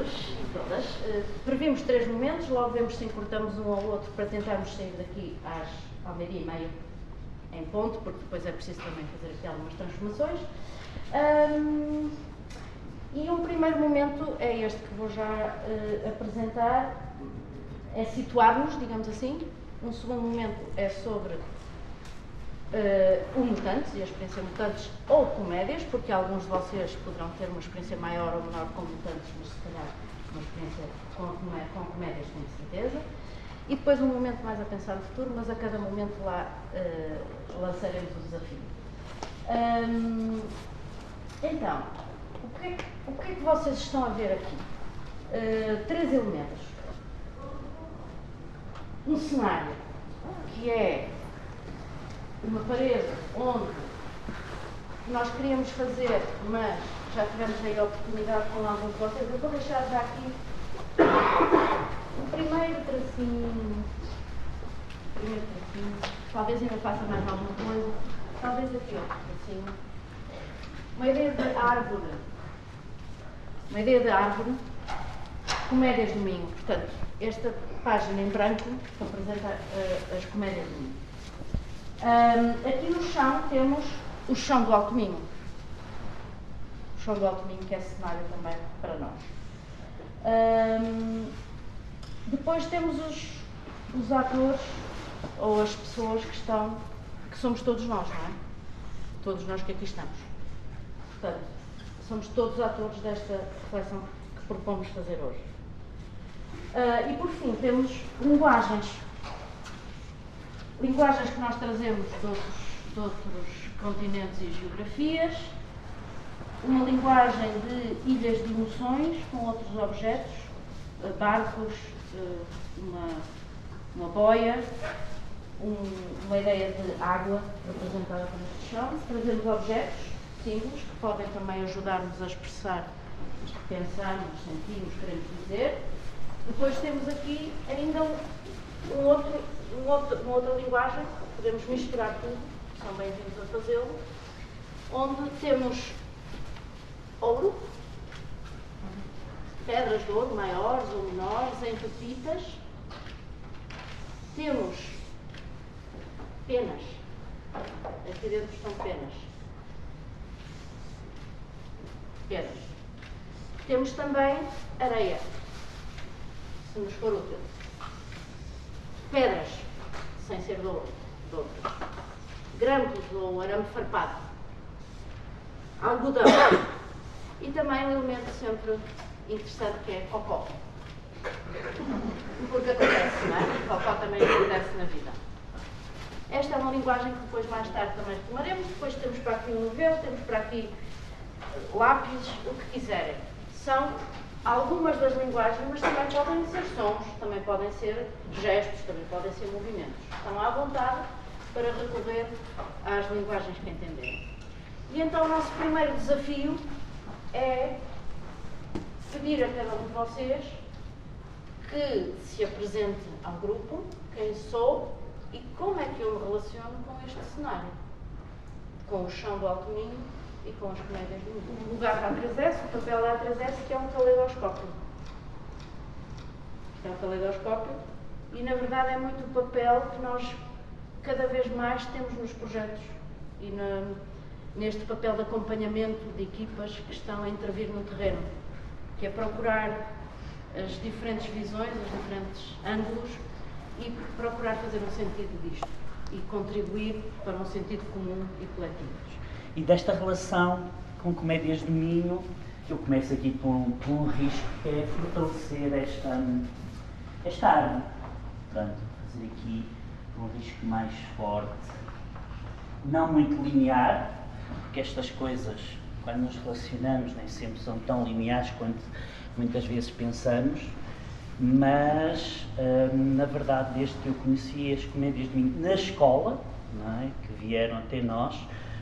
todos e todas. Previmos 3 momentos, logo vemos se encurtamos um ao outro para tentarmos sair daqui ao meio-dia e meio em ponto, porque depois é preciso também fazer aqui algumas transformações. E um primeiro momento é este que vou já apresentar, é situar-nos, digamos assim. Um segundo momento é sobre o Mutantes e a experiência Mutantes ou comédias, porque alguns de vocês poderão ter uma experiência maior ou menor com Mutantes, mas se calhar uma experiência com comédias, tenho certeza. E depois um momento mais a pensar no futuro, mas a cada momento lá lançaremos o desafio. Então, o que é que vocês estão a ver aqui? 3 elementos. Um cenário, que é uma parede onde nós queríamos fazer, mas já tivemos aí a oportunidade com alguns de vocês. Eu vou deixar já aqui o primeiro tracinho, talvez ainda faça mais alguma coisa, talvez aqui outro tracinho. Uma ideia de árvore, comédias de domingo. Portanto, esta página em branco apresenta as comédias de domingo. Aqui no chão temos o chão do Alto Minho. O chão do Alto Minho, que é cenário também para nós. Depois temos os atores ou as pessoas que somos todos nós, não é? Todos nós que aqui estamos. Portanto, somos todos atores desta reflexão que propomos fazer hoje. E por fim temos linguagens. Linguagens que nós trazemos de outros continentes e geografias. Uma linguagem de ilhas de emoções com outros objetos, barcos, uma boia, uma ideia de água representada por este chão. Trazemos objetos, símbolos, que podem também ajudar-nos a expressar o que pensamos, sentimos, queremos dizer. Depois temos aqui ainda uma outra linguagem, podemos misturar tudo, são bem-vindos a fazê-lo, onde temos ouro, pedras de ouro maiores ou menores, em pepitas. Temos penas, aqui dentro estão penas. Temos também areia, se nos for útil. Pedras, sem ser de ouro, grampos ou arame farpado. Algodão. E também um elemento sempre interessante que é cocó. Porque acontece, não é? Cocó também acontece na vida. Esta é uma linguagem que depois mais tarde também retomaremos. Depois temos para aqui um novelo, temos para aqui lápis, o que quiserem. São algumas das linguagens, mas também podem ser sons, também podem ser gestos, também podem ser movimentos. Estão à vontade para recorrer às linguagens que entenderem. E então o nosso primeiro desafio é pedir a cada um de vocês que se apresente ao grupo, quem sou e como é que eu me relaciono com este cenário, com o chão do Alto Minho e com as comédias do mundo. O lugar da A3S, o papel da A3S, que é um caleidoscópio. É um caleidoscópio e, na verdade, é muito o papel que nós cada vez mais temos nos projetos e neste papel de acompanhamento de equipas que estão a intervir no terreno, que é procurar as diferentes visões, os diferentes ângulos e procurar fazer um sentido disto e contribuir para um sentido comum e coletivo. E desta relação com comédias de Minho, eu começo aqui por um risco que é fortalecer esta árvore. Portanto, fazer aqui um risco mais forte, não muito linear, porque estas coisas, quando nos relacionamos, nem sempre são tão lineares quanto muitas vezes pensamos, mas, na verdade, desde que eu conheci as comédias de Minho na escola, não é? Que vieram até nós,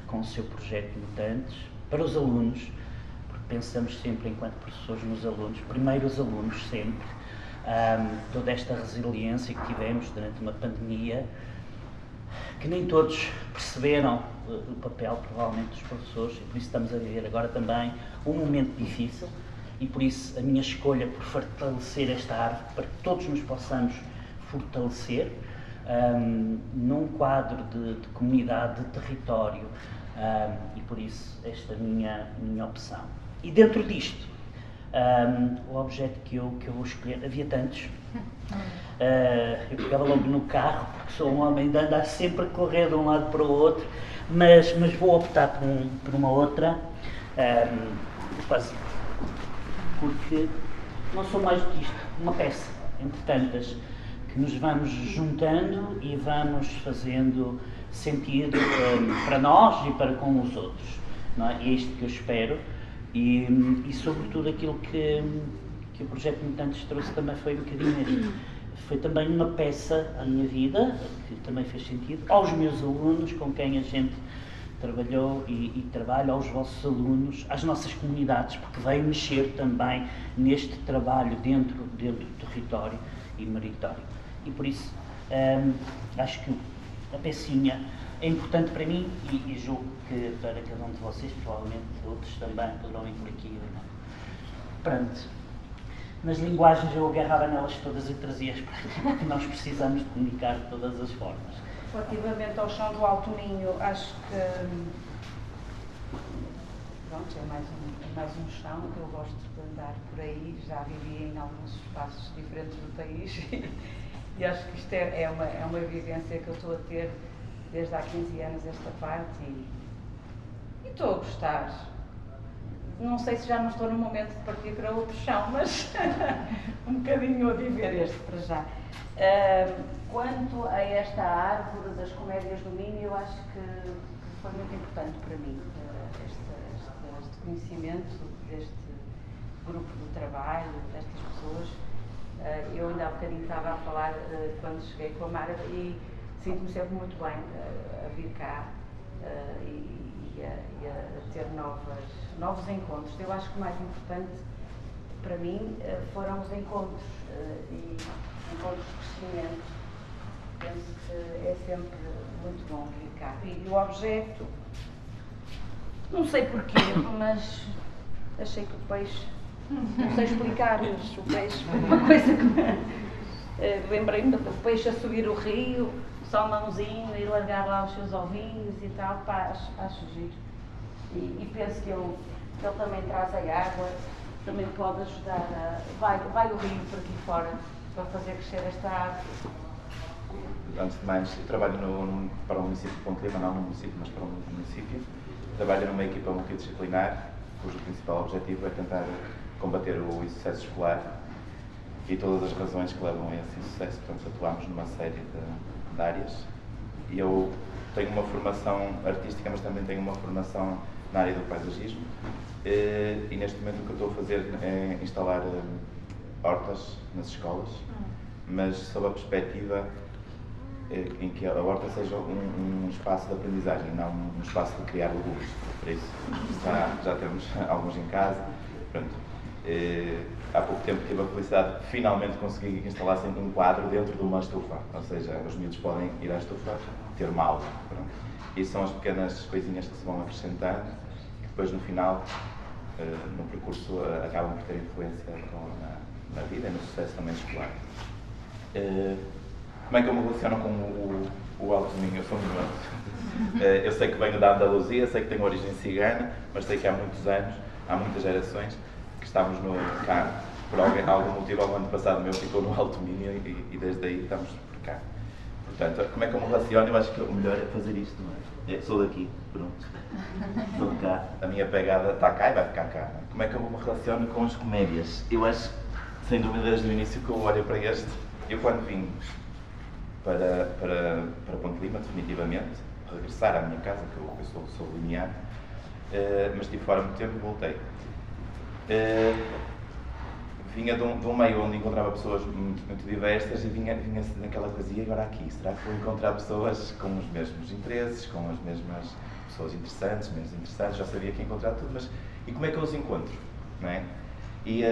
com o seu projeto Mutantes, para os alunos, porque pensamos sempre, enquanto professores, nos alunos, primeiro os alunos sempre, toda esta resiliência que tivemos durante uma pandemia, que nem todos perceberam o papel, provavelmente, dos professores, e por isso estamos a viver agora também um momento difícil, e por isso a minha escolha por fortalecer esta árvore, para que todos nos possamos fortalecer num quadro de comunidade, de território, e por isso esta minha opção. E dentro disto, o objeto que eu vou escolher, havia tantos. Eu pegava logo no carro, porque sou um homem de andar sempre a correr de um lado para o outro, mas vou optar por uma outra, quase, porque não sou mais do que isto, uma peça, entre tantas, que nos vamos juntando e vamos fazendo sentido para nós e para com os outros. Não é? É isto que eu espero, e sobretudo aquilo que o Projeto Mutantes trouxe também foi um bocadinho isto. Foi também uma peça à minha vida, que também fez sentido, aos meus alunos, com quem a gente trabalhou e trabalha, aos vossos alunos, às nossas comunidades, porque veio mexer também neste trabalho dentro do território e meritório. E por isso, acho que a pecinha é importante para mim e julgo que para cada um de vocês, provavelmente outros também poderão ir por aqui. Pronto. Nas linguagens eu agarrava nelas todas e trazia-as para aqui, porque nós precisamos de comunicar de todas as formas. Relativamente ao chão do Alto Minho, acho que pronto, é mais um chão que eu gosto de andar por aí, já vivi em alguns espaços diferentes do país e acho que isto é uma vivência que eu estou a ter desde há 15 anos esta parte e estou a gostar. Não sei se já não estou no momento de partir para outro chão, mas um bocadinho a viver este para já. Quanto a esta árvore das comédias do Minho, eu acho que foi muito importante para mim este conhecimento deste grupo de trabalho, destas pessoas. Eu ainda há bocadinho estava a falar quando cheguei com a Mara e sinto-me sempre muito bem a vir cá e a ter novos encontros. Eu acho que o mais importante para mim foram os encontros e encontros de crescimento. Penso que é sempre muito bom vir cá. E o objeto, não sei porquê, mas achei que o peixe, não sei explicar, mas o peixe foi uma coisa que lembrei-me do peixe a subir o rio, só mãozinho e largar lá os seus ovinhos e tal, pá, acho giro. E penso que ele também traz a água, também pode ajudar vai o rio por aqui fora para fazer crescer esta árvore. Antes de mais, eu trabalho para o município de Ponte Lima, não no município, mas para o município. Trabalho numa equipa multidisciplinar, cujo principal objetivo é tentar combater o insucesso escolar e todas as razões que levam a esse insucesso. Portanto, atuamos numa série de áreas. E eu tenho uma formação artística, mas também tenho uma formação na área do paisagismo. E neste momento o que eu estou a fazer é instalar hortas nas escolas, mas sob a perspectiva em que a horta seja um espaço de aprendizagem, não um espaço de criar legumes. Por isso, já temos alguns em casa. Pronto. Há pouco tempo tive a felicidade de finalmente conseguir instalar um quadro dentro de uma estufa, ou seja, os miúdos podem ir à estufa ter uma aula. Pronto. E são as pequenas coisinhas que se vão acrescentando, que depois no final, no percurso, acabam por ter influência na vida e no sucesso também escolar. Como é que eu me relaciono com o Alto Minho? Eu sou minhoto. Eu sei que venho da Andaluzia, sei que tenho origem cigana, mas sei que há muitos anos, há muitas gerações, que estamos cá, por algum motivo, ao ano passado meu ficou no Alto Minho e desde aí estamos por cá. Portanto, como é que eu me relaciono? Eu acho que o melhor é fazer isto, não é? Sou daqui, pronto. Sou de cá. A minha pegada está cá e vai ficar cá. Como é que eu me relaciono com as comédias? Eu acho, sem dúvida, desde o início que eu olho para este, eu quando vim para Ponte Lima, definitivamente, regressar à minha casa, que eu sou linear, mas estive fora muito tempo e voltei. Vinha de um meio onde encontrava pessoas muito diversas e vinha naquela coisa, e agora aqui, será que vou encontrar pessoas com os mesmos interesses, com as mesmas pessoas interessantes, menos interessantes, já sabia que ia encontrar tudo, mas e como é que eu os encontro, não é? E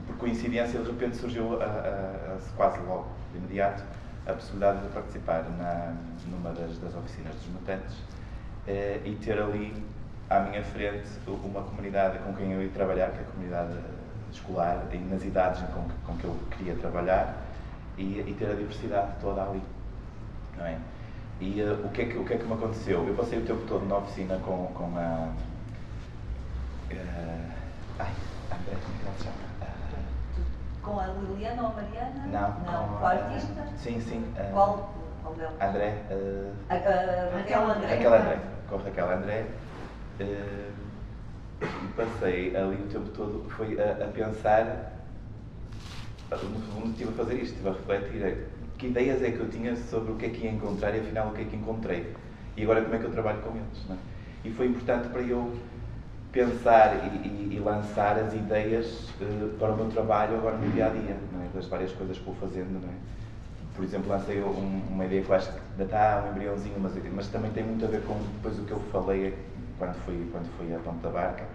por coincidência, de repente surgiu quase logo, de imediato, a possibilidade de participar numa das oficinas dos mutantes e ter ali à minha frente uma comunidade com quem eu ia trabalhar, que é a comunidade escolar, nas idades com que eu queria trabalhar e ter a diversidade toda ali. Não é? E o que é que me aconteceu? Eu passei o tempo todo na oficina com a. André, como é que ela se chama? Com a Liliana ou a Mariana? Não, com a artista? Sim. Qual delas? André. Raquel André. Raquel André. Com a Raquel André. E passei ali o tempo todo foi a pensar. No fundo, estive a fazer isto, estive a refletir que ideias é que eu tinha sobre o que é que ia encontrar e afinal o que é que encontrei. E agora como é que eu trabalho com eles. Não é? E foi importante para eu pensar e lançar as ideias para o meu trabalho agora no dia-a-dia, não é? Das várias coisas que vou fazendo. Não é? Por exemplo, lancei uma ideia que eu acho que ainda está um embriãozinho, mas também tem muito a ver com depois o que eu falei quando fui a Ponta da Barca.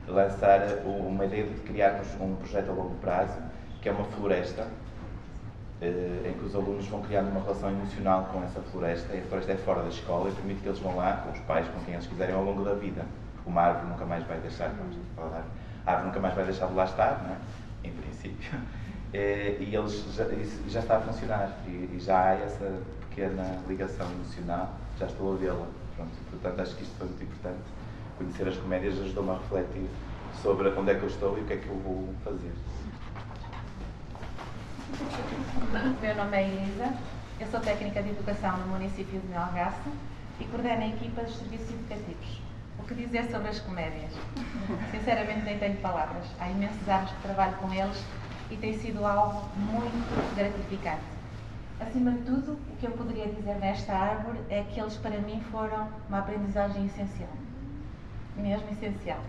Lançar uma ideia de criarmos um projeto a longo prazo, que é uma floresta, em que os alunos vão criando uma relação emocional com essa floresta, e a floresta é fora da escola e permite que eles vão lá com os pais, com quem eles quiserem ao longo da vida. Uma árvore nunca mais vai deixar, a árvore nunca mais vai deixar de lá estar, não é? Em princípio. E isso já está a funcionar, e já há essa pequena ligação emocional, já estou a vê-la. Portanto, acho que isto foi muito importante. Conhecer as comédias ajudou-me a refletir sobre onde é que eu estou e o que é que eu vou fazer. Meu nome é Elisa, eu sou técnica de educação no município de Melgaço e coordeno a equipa dos serviços educativos. O que dizer sobre as comédias? Sinceramente nem tenho palavras. Há imensos anos que trabalho com eles e tem sido algo muito gratificante. Acima de tudo, o que eu poderia dizer nesta árvore é que eles para mim foram uma aprendizagem essencial. Mesmo essencial.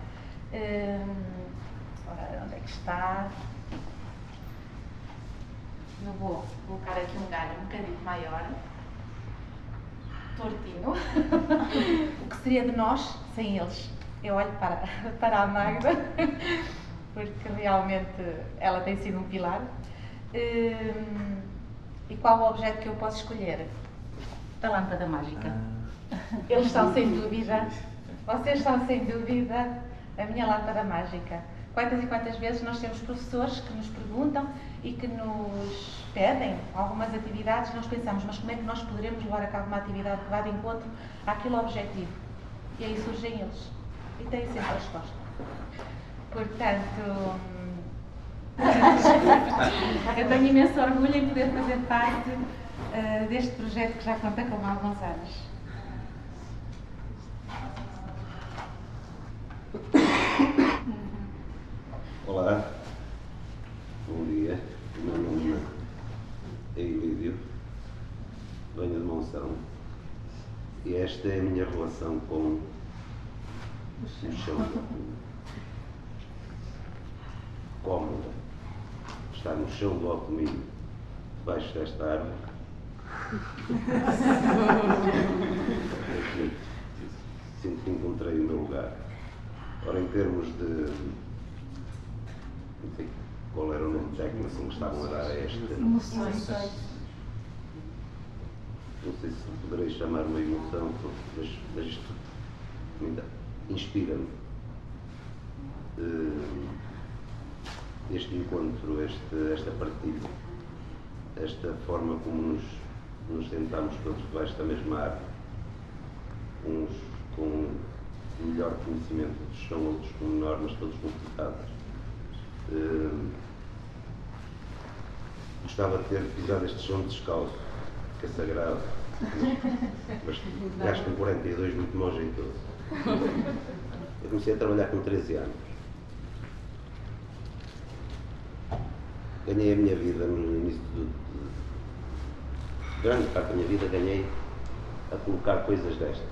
Ora, onde é que está? Eu vou colocar aqui um galho um bocadinho maior, tortinho. O que seria de nós sem eles? Eu olho para a Magda, porque realmente ela tem sido um pilar. E qual o objeto que eu posso escolher? A lâmpada mágica. Eles são sem dúvida, vocês são sem dúvida a minha lâmpada mágica. Quantas e quantas vezes nós temos professores que nos perguntam e que nos pedem algumas atividades, nós pensamos, mas como é que nós poderemos levar a cabo uma atividade que vá de encontro àquele objetivo? E aí surgem eles. E têm sempre a resposta. Portanto, eu tenho imenso orgulho em poder fazer parte deste projeto que já conta com alguns anos. Olá, bom dia, o meu nome é Ilídio, venho de Monção e esta é a minha relação com o chão cómoda, está no chão do alto milho, debaixo desta árvore. Aqui, sinto que encontrei o meu lugar. Ora, em termos de não sei qual era o nome técnico que estavam a dar a esta. Emoções. Não sei se poderei chamar uma emoção, mas isto inspira-me. Este encontro, esta partilha, esta forma como nos sentamos todos debaixo da mesma árvore, uns com melhor conhecimento do chão, outros com menor, mas todos confortáveis. Gostava de ter pisado este chão descalço, que é sagrado, mas gasto 42 muito mal jeitoso. Eu comecei a trabalhar com 13 anos. Ganhei a minha vida no início grande parte da minha vida ganhei a colocar coisas destas.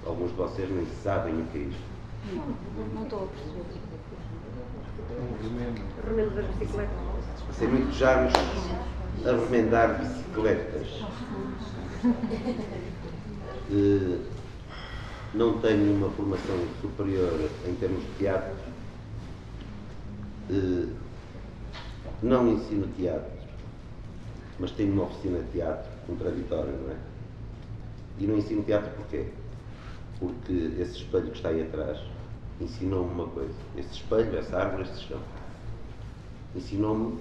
Alguns de vocês nem sabem o que é isto. Não estou a perceber. Remendo das bicicletas. Passei muitos anos a remendar bicicletas. Não tenho uma formação superior em termos de teatro. Não ensino teatro, mas tenho uma oficina de teatro, contraditório, não é? E não ensino teatro porquê? Porque esse espelho que está aí atrás ensinou-me uma coisa. Esse espelho, essa árvore, este chão. Ensinou-me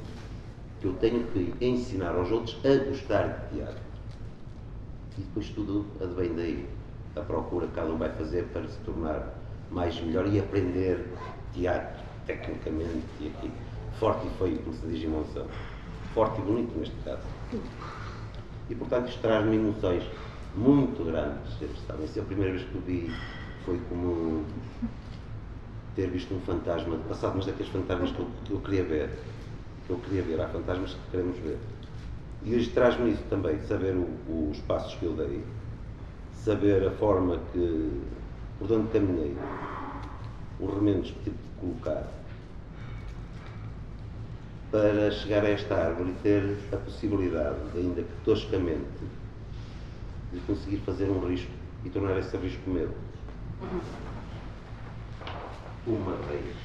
que eu tenho que ensinar aos outros a gostar de teatro. E depois tudo advém daí. A procura que cada um vai fazer para se tornar mais melhor e aprender teatro, tecnicamente, e aqui, forte e feio, como se diz em Monção. Forte e bonito, neste caso. E, portanto, isto traz-me emoções muito grandes. Sabem? A primeira vez que o vi foi como ter visto um fantasma, passado, mas daqueles fantasmas que eu queria ver. Há fantasmas que queremos ver. E hoje traz-me isso também, saber os passos que eu dei, saber a forma por onde caminhei, os remendos que tive de colocar, para chegar a esta árvore e ter a possibilidade, ainda que toscamente, de conseguir fazer um risco e tornar esse risco meu. Uma vez.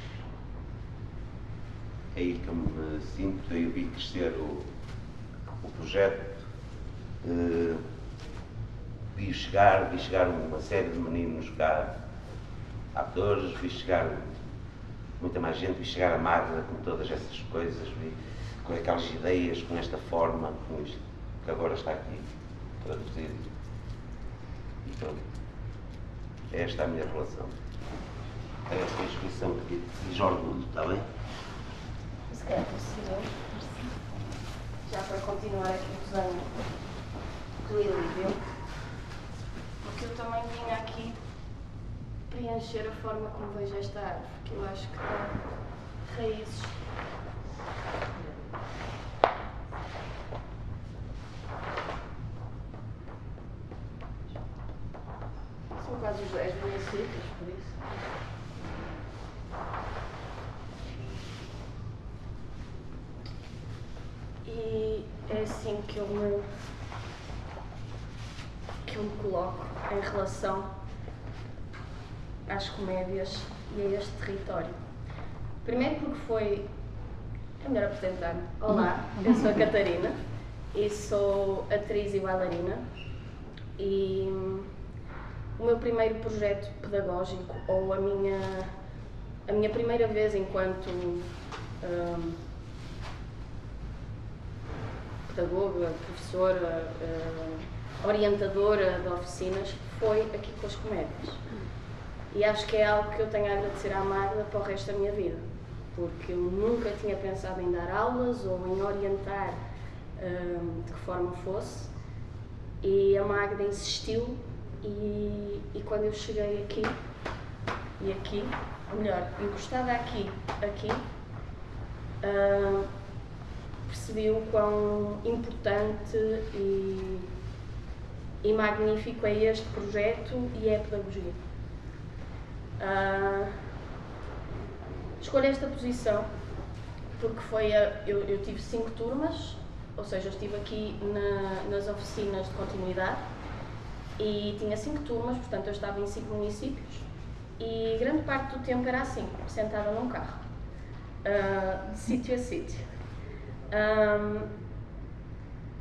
É aí que eu me sinto, eu vi crescer o projeto, vi chegar uma série de meninos cá, atores, vi chegar muita mais gente, vi chegar a Magda com todas essas coisas, vi com aquelas ideias, com esta forma, com isto que agora está aqui traduzido. E pronto. Esta é a minha relação. É esta inscrição que diz orgulho, está bem? Se calhar posso já para continuar aqui o desenho do Ilívio, porque eu também vinha aqui preencher a forma como vejo esta árvore, que eu acho que tem raízes. São quase os 10 municípios, por isso. E é assim que eu me coloco em relação às comédias e a este território. Primeiro porque foi... É melhor apresentar-me. Olá, eu sou a Catarina e sou atriz e bailarina. E o meu primeiro projeto pedagógico, ou a minha primeira vez enquanto pedagoga, professora, orientadora de oficinas, foi aqui com as comédias. E acho que é algo que eu tenho a agradecer à Magda para o resto da minha vida, porque eu nunca tinha pensado em dar aulas ou em orientar de que forma fosse, e a Magda insistiu, e quando eu cheguei aqui, ou melhor, encostada aqui, percebi o quão importante e magnífico é este projeto e é a pedagogia. Escolho esta posição porque eu tive 5 turmas, ou seja, eu estive aqui nas oficinas de continuidade e tinha 5 turmas, portanto eu estava em 5 municípios e grande parte do tempo era assim, sentada num carro, de sítio a sítio.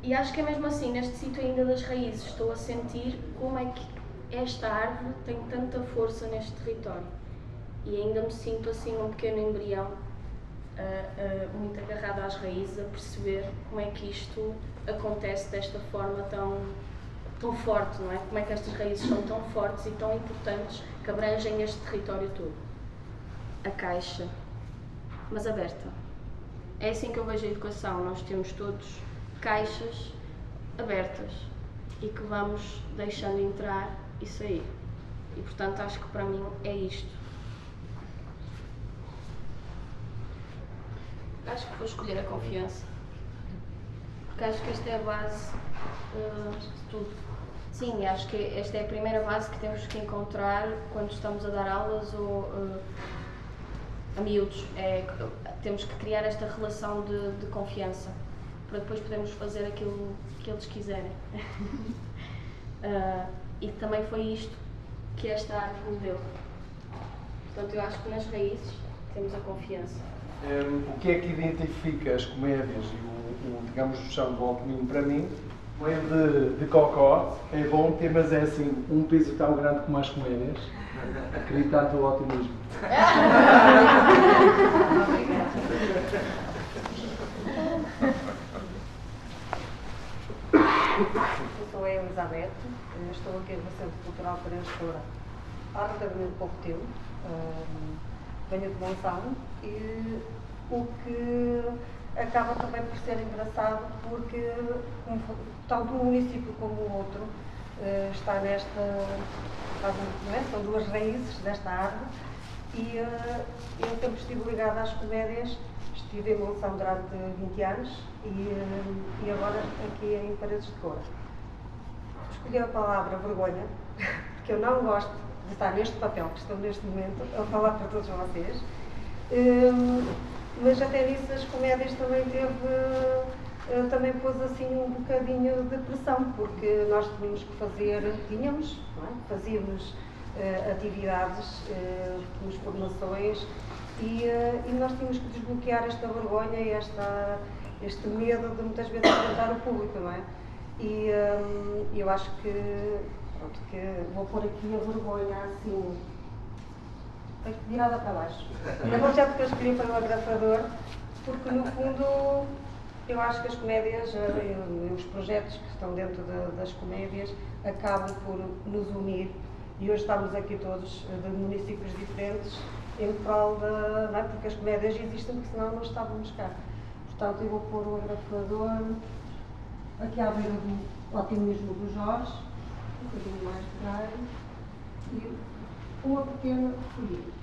E acho que é mesmo assim, neste sítio ainda das raízes, estou a sentir como é que esta árvore tem tanta força neste território. E ainda me sinto assim um pequeno embrião, muito agarrado às raízes, a perceber como é que isto acontece desta forma tão forte, não é? Como é que estas raízes são tão fortes e tão importantes que abrangem este território todo. A caixa, mas aberta. É assim que eu vejo a educação, nós temos todos caixas abertas e que vamos deixando entrar e sair. E portanto acho que para mim é isto. Acho que vou escolher a confiança, porque acho que esta é a base de tudo. Sim, acho que esta é a primeira base que temos que encontrar quando estamos a dar aulas ou a miúdos. Temos que criar esta relação de confiança para depois podermos fazer aquilo que eles quiserem. E também foi isto que esta arte me deu. Portanto, eu acho que nas raízes temos a confiança. O que é que identifica as comédias e digamos, o chão do alpinismo para mim? O erro de Cocó é bom ter, mas é assim, um peso tão grande como as comédias. Acreditar no teu otimismo. Eu sou a Elizabeth, estou aqui no Centro Cultural para a Gestora há relativamente pouco tempo. Venho de Monção e o que acaba também por ser engraçado porque tanto um município como o outro está nesta, são duas raízes desta árvore e eu sempre estive ligada às comédias, estive em Monção durante 20 anos e agora aqui em Paredes de Cora. Escolhi a palavra vergonha, porque eu não gosto de estar neste papel que estou neste momento a falar para todos vocês, mas até nisso as comédias também também pôs assim um bocadinho de pressão, porque nós tínhamos que fazer, fazíamos atividades, tínhamos formações e nós tínhamos que desbloquear esta vergonha e este medo de muitas vezes enfrentar o público, não é? E eu acho que vou pôr aqui a vergonha assim, virada para baixo. O projeto que eu escolhi foi o agrafador, porque no fundo eu acho que as comédias e os projetos que estão dentro das comédias acabam por nos unir e hoje estamos aqui todos de municípios diferentes em prol não é? Porque as comédias existem, porque senão não estávamos cá. Portanto, eu vou pôr o agrafador aqui à beira do otimismo do Jorge, um bocadinho mais claro, e uma pequena folhinha.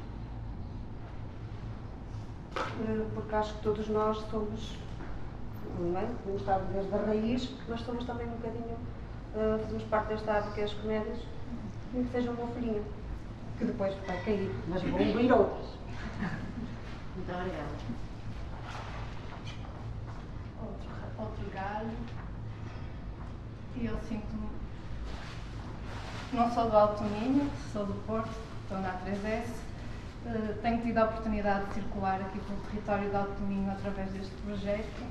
Porque acho que todos nós somos, não é? Temos estado desde a raiz, mas somos também um bocadinho, fazemos parte desta árvore que é as comédias, e que seja uma folhinha, que depois vai cair, mas vão vir outras. Muito obrigada. Outro galho. E eu sinto-me. Não sou do Alto Minho, sou do Porto, estou na A3S. Tenho tido a oportunidade de circular aqui pelo território do Alto Minho através deste projeto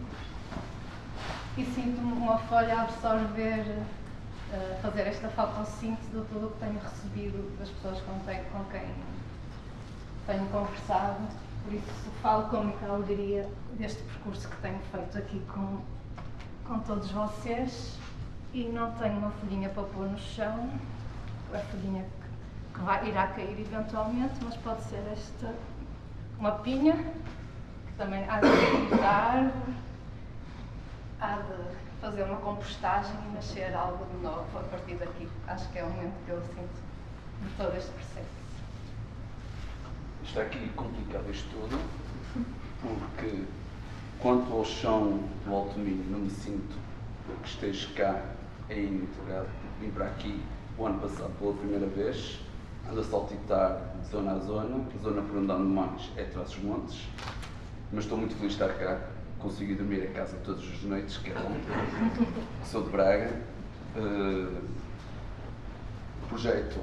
e sinto-me uma folha a absorver, fazer esta fotossíntese de tudo o que tenho recebido das pessoas com quem tenho conversado. Por isso falo com muita alegria deste percurso que tenho feito aqui com todos vocês e não tenho uma folhinha para pôr no chão, a folhinha que irá cair eventualmente, mas pode ser esta, uma pinha, que também há de cair da árvore, há de fazer uma compostagem e nascer algo de novo a partir daqui. Acho que é o momento que eu sinto de todo este processo. Está aqui complicado isto tudo, porque quanto ao chão do Alto Minho, não me sinto que esteja cá ainda integrado. Vim para aqui o ano passado pela primeira vez, ando a saltitar de zona a zona por onde ando mais é Trás-os-Montes, mas estou muito feliz de estar cá, consegui dormir em casa todas as noites, que é bom, sou de Braga. O projeto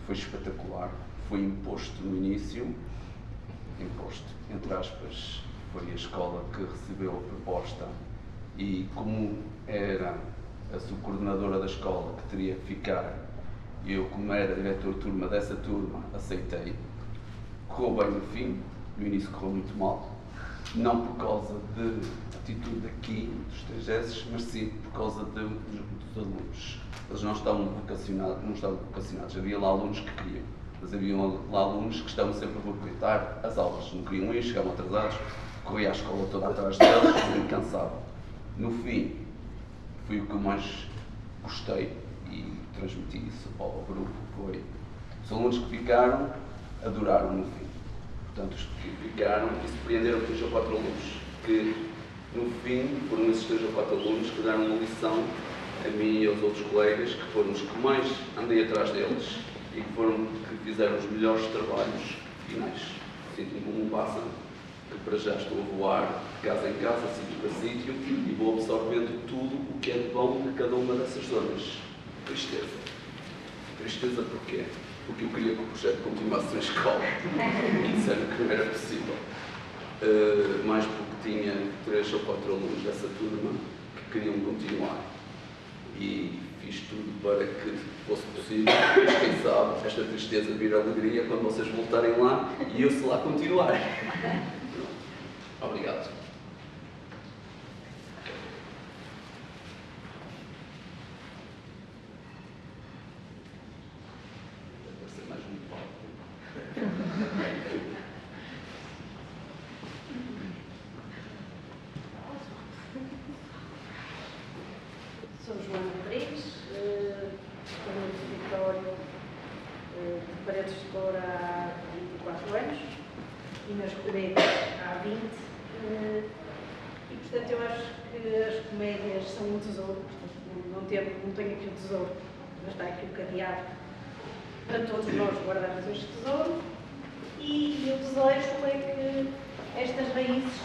foi espetacular, foi imposto no início, imposto, entre aspas, foi a escola que recebeu a proposta e como era a subcoordenadora da escola que teria que ficar, eu como era diretor de turma dessa turma, aceitei. Correu bem no fim, no início correu muito mal, não por causa de atitude aqui dos TGS, mas sim por causa dos alunos. Eles não estavam vocacionados, havia lá alunos que queriam, mas havia lá alunos que estavam sempre a aproveitar as aulas, não queriam ir, chegavam atrasados, corria a escola toda atrás deles, me cansava. No fim, foi o que eu mais gostei e transmiti isso ao grupo, foi os alunos que ficaram, adoraram no fim. Portanto, os que ficaram e surpreenderam 3 ou 4 alunos, que no fim foram esses 3 ou 4 alunos que deram uma lição a mim e aos outros colegas, que foram os que mais andei atrás deles e que fizeram os melhores trabalhos finais. Sinto-me como um pássaro que para já estou a voar de casa em casa, sítio para sítio, e vou absorvendo tudo o que é de bom de cada uma dessas zonas. Tristeza. Tristeza porquê? Porque eu queria que o projeto continuasse na escola e disseram que não era possível. Mais porque tinha 3 ou 4 alunos dessa turma que queriam continuar. E fiz tudo para que fosse possível, mas quem sabe esta tristeza vir alegria quando vocês voltarem lá e eu se lá continuar. Obrigado. Deve ser mais um palco. Sou Joana Rodrigues, estou no escritório de Paredes de Cor há 24 anos e nas comédias há 20. E, portanto, eu acho que as comédias são um tesouro. Não tenho aqui o tesouro, mas está aqui o cadeado para todos nós guardarmos este tesouro. E o desejo é que estas raízes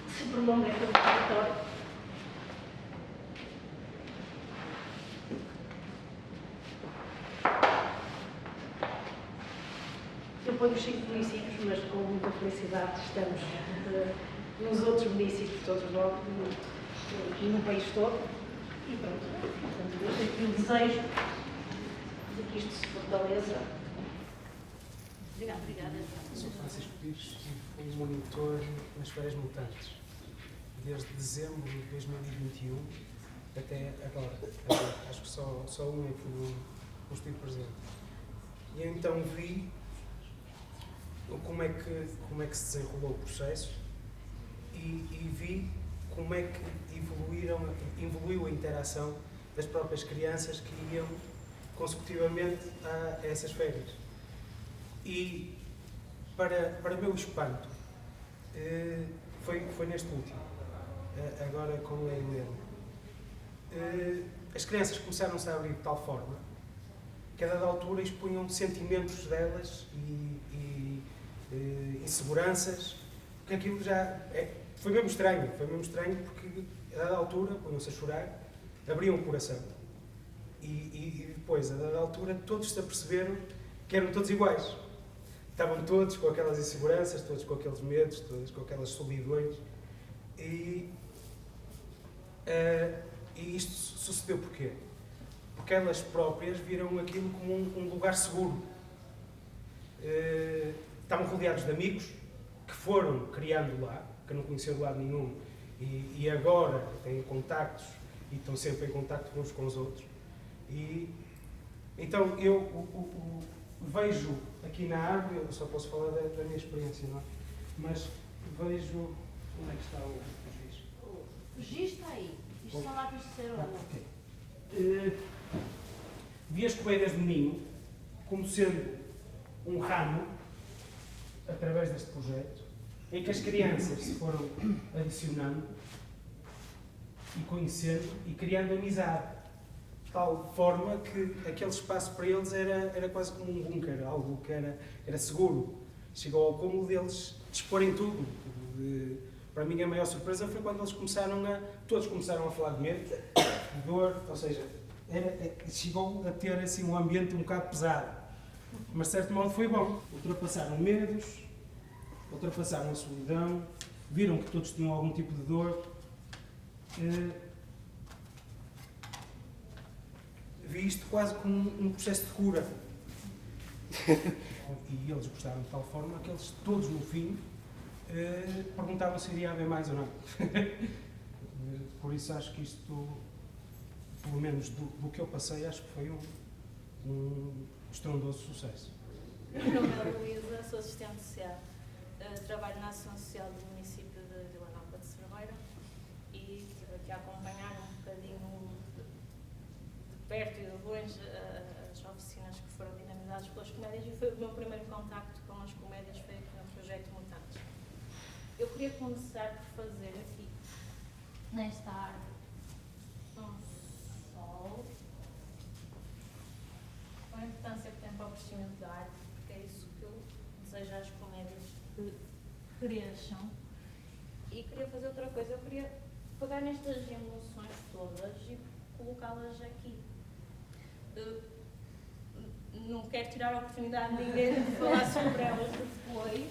se prolonguem pelo território. Eu ponho os 5 municípios, mas com muita felicidade estamos nos outros municípios, todos nós, e no país todo. E pronto, portanto, eu tenho aqui o desejo de que isto se fortaleça. Obrigada. Sou Francisco Pires e fui monitor nas férias mutantes, desde dezembro de 2021 até agora. Acho que só um é que não estive presente. E eu então vi como é que se desenrolou o processo e vi como é que evoluiu a interação das próprias crianças que iam consecutivamente a essas férias. E, para meu espanto, foi neste último, agora com a Helena. As crianças começaram-se a abrir de tal forma que a dada altura expunham sentimentos delas e inseguranças, que aquilo já foi mesmo estranho porque a dada altura punham-se a chorar, abriam o coração e depois, a dada altura, todos se aperceberam que eram todos iguais. Estavam todos com aquelas inseguranças, todos com aqueles medos, todos com aquelas solidões. E isto sucedeu porquê? Porque elas próprias viram aquilo como um lugar seguro. Estavam rodeados de amigos que foram criando lá, que não conheciam de lado nenhum, e agora têm contactos e estão sempre em contacto uns com os outros. E então eu vejo aqui na árvore, eu só posso falar da minha experiência, não é? Mas vejo onde é que está o giz. O giz está aí. Isto são lápis de cera. Okay. Vi as comédias do Ninho como sendo um ramo, através deste projeto, em que as crianças se foram adicionando e conhecendo e criando amizade. De tal forma que aquele espaço para eles era quase como um bunker, algo que era seguro. Chegou ao cúmulo deles disporem tudo. Para mim a maior surpresa foi quando eles todos começaram a falar de medo, de dor, ou seja, chegou a ter assim um ambiente um bocado pesado. Mas de certo modo foi bom. Ultrapassaram medos, ultrapassaram a solidão, viram que todos tinham algum tipo de dor. Vi isto quase como um processo de cura. E eles gostaram de tal forma que eles todos no fim perguntavam se iria haver mais ou não. Por isso acho que isto, pelo menos do que eu passei, acho que foi um estrondoso sucesso. Meu nome é Luísa, sou assistente social. Trabalho na ação social do município de Vila Nova de Cerveira e estive aqui a acompanhar um bocadinho de perto e de longe as oficinas que foram dinamizadas pelas comédias e foi o meu primeiro contacto com as comédias foi aqui no projeto Mutantes. Eu queria começar por fazer aqui, nesta árvore, um sol, com a importância que tem para o crescimento da arte, porque é isso que eu desejo às comédias que cresçam. E queria fazer outra coisa, eu queria pegar nestas emoções todas e colocá-las aqui. Não quero tirar a oportunidade de ninguém de falar sobre elas depois.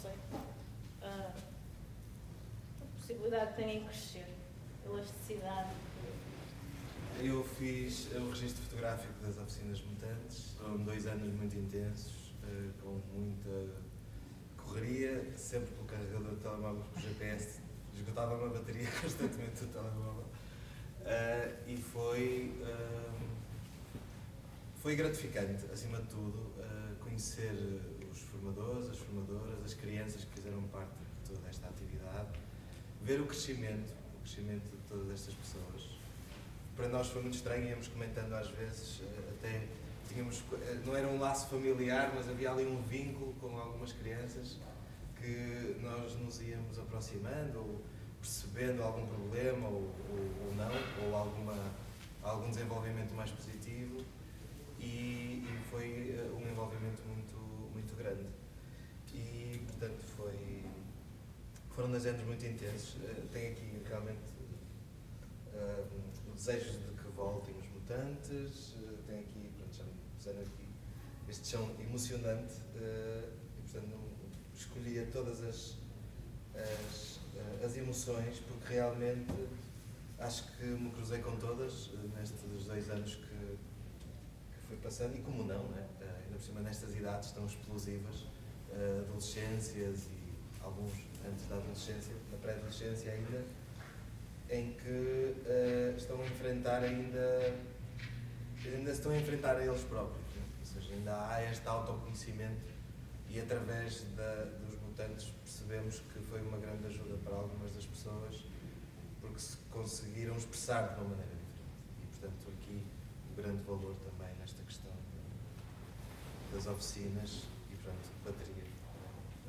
sei, a possibilidade que têm em crescer, elasticidade. Eu fiz o registro fotográfico das oficinas mutantes, foram 2 anos muito intensos, com muita correria, sempre pelo carregador de telemóvel, porque o GPS esgotava uma bateria constantemente do telemóvel. E foi gratificante, acima de tudo, conhecer os formadores, as formadoras, as crianças que fizeram parte de toda esta atividade, ver o crescimento de todas estas pessoas. Para nós foi muito estranho, íamos comentando às vezes, até tínhamos, não era um laço familiar, mas havia ali um vínculo com algumas crianças que nós nos íamos aproximando, ou percebendo algum problema ou não, ou algum desenvolvimento mais positivo, e foi um envolvimento muito grande. E, portanto, foram 2 anos muito intensos. Tenho aqui realmente o desejo de que voltem os mutantes, tenho aqui, pronto, já me puseram aqui este chão emocionante, e, portanto, escolhia todas as emoções, porque realmente acho que me cruzei com todas nestes 2 anos que fui passando, e como não, né? Ainda por cima nestas idades tão explosivas, adolescências e alguns antes da adolescência, na pré-adolescência ainda, em que estão a enfrentar ainda se estão a enfrentar a eles próprios, né? Ou seja, ainda há este autoconhecimento, e através dos mutantes percebemos que foi uma grande ajuda para algumas das pessoas, porque se conseguiram expressar de uma maneira diferente. E, portanto, aqui o grande valor também nesta questão das oficinas e, portanto, bateria.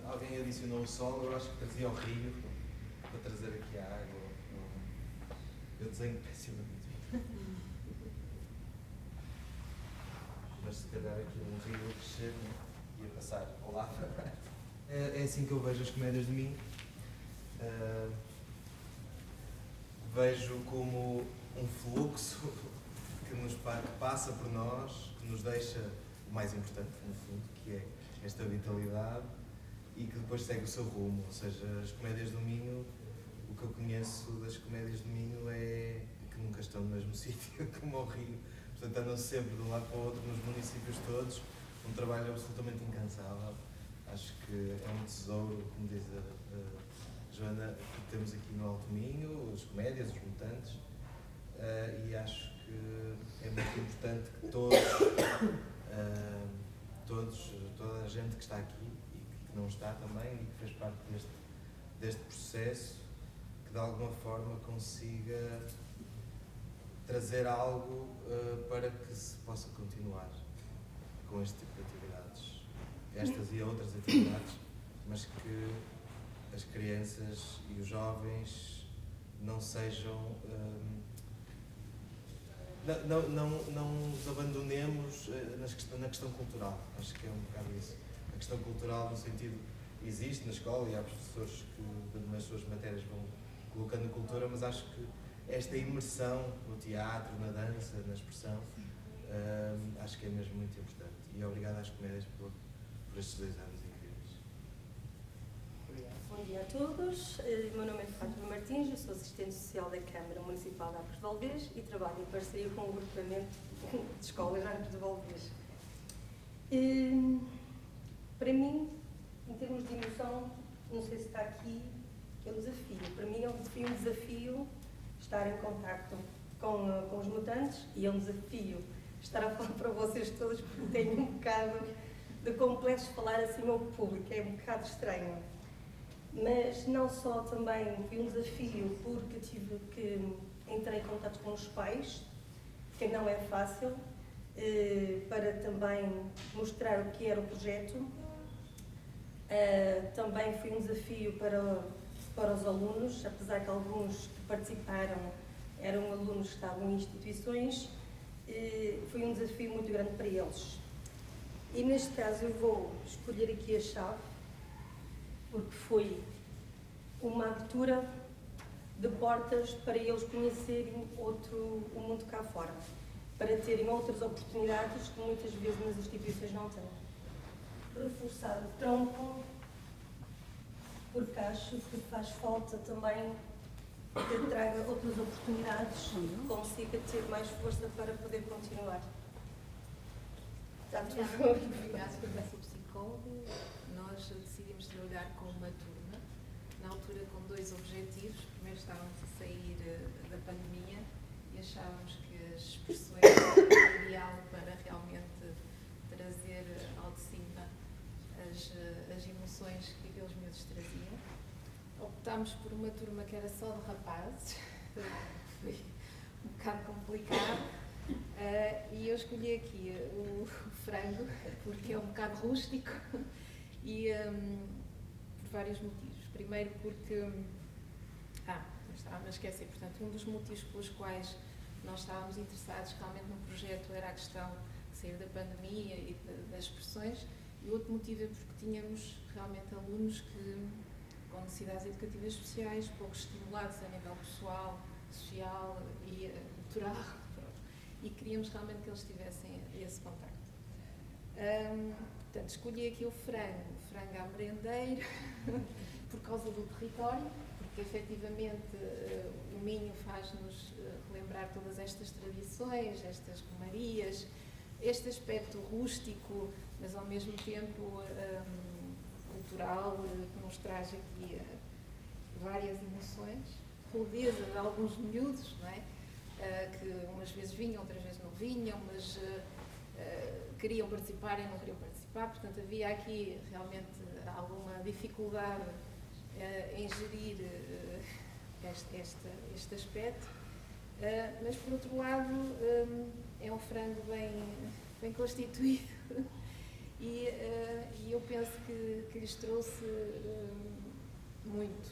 Alguém adicionou o sol, eu acho que trazia o rio para trazer aqui a água. Eu desenho pessimamente. Mas se calhar aqui um rio a descer ia passar ao lado. É assim que eu vejo as comédias de mim. Vejo como um fluxo que passa por nós, que nos deixa o mais importante, no fundo, que é esta vitalidade, e que depois segue o seu rumo. Ou seja, as comédias do Minho, o que eu conheço das comédias do Minho é que nunca estão no mesmo sítio, como ao Rio. Portanto, andam sempre de um lado para o outro, nos municípios todos, um trabalho absolutamente incansável. Acho que é um tesouro, como diz a Joana, que temos aqui no Alto Minho, as comédias, os mutantes, e acho que é muito importante que toda a gente que está aqui e que não está também, e que fez parte deste processo, que de alguma forma consiga trazer algo para que se possa continuar com este tipo de atividades, estas e outras atividades, mas que as crianças e os jovens não sejam, não nos abandonemos na questão cultural. Acho que é um bocado isso. A questão cultural, no sentido, existe na escola, e há professores que nas suas matérias vão colocando cultura, mas acho que esta imersão no teatro, na dança, na expressão, acho que é mesmo muito importante. E obrigado às comédias por estes 2 anos incríveis. Bom dia a todos. Meu nome é Fátima Martins, eu sou assistente social da Câmara Municipal de Arcos de Valdez e trabalho em parceria com o agrupamento de escolas Arcos de Valdez. Para mim, em termos de emoção, não sei se está aqui, é um desafio. Para mim é um desafio estar em contacto com os mutantes, e é um desafio estar a falar para vocês todos, porque tenho um bocado de complexo de falar assim ao público, é um bocado estranho. Mas não só também foi um desafio porque tive que entrar em contato com os pais, que não é fácil, para também mostrar o que era o projeto. Também foi um desafio para os alunos, apesar que alguns que participaram eram alunos que estavam em instituições, foi um desafio muito grande para eles. E neste caso eu vou escolher aqui a chave, porque foi uma abertura de portas para eles conhecerem o mundo cá fora, para terem outras oportunidades que muitas vezes nas instituições não têm. Reforçar o tronco porque acho que faz falta também que traga outras oportunidades, consiga ter mais força para poder continuar. Obrigada. Eu sou psicóloga. Nós decidimos trabalhar com uma turma, na altura com 2 objetivos. Primeiro estávamos a sair da pandemia e achávamos que as expressões eram o ideal para realmente trazer ao de cima as emoções que aqueles miúdos traziam. Optámos por uma turma que era só de rapazes, foi um bocado complicado, e eu escolhi aqui o frango, porque é um bocado rústico, e por vários motivos. Primeiro porque, estava a esquecer, portanto, um dos motivos pelos quais nós estávamos interessados realmente no projeto era a questão de sair da pandemia e das expressões, e o outro motivo é porque tínhamos realmente alunos com necessidades educativas especiais, pouco estimulados a nível pessoal, social e cultural, e queríamos realmente que eles tivessem esse contacto. Portanto, escolhi aqui o frango à merendeira, por causa do território, porque efetivamente o Minho faz-nos relembrar todas estas tradições, estas comarias, este aspecto rústico, mas ao mesmo tempo cultural, que nos traz aqui várias emoções, rudeza de alguns miúdos, não é? Que umas vezes vinham, outras vezes não vinham, mas queriam participar e não queriam participar, portanto havia aqui realmente alguma dificuldade em gerir este aspecto, mas por outro lado é um frango bem constituído e eu penso que lhes trouxe muito,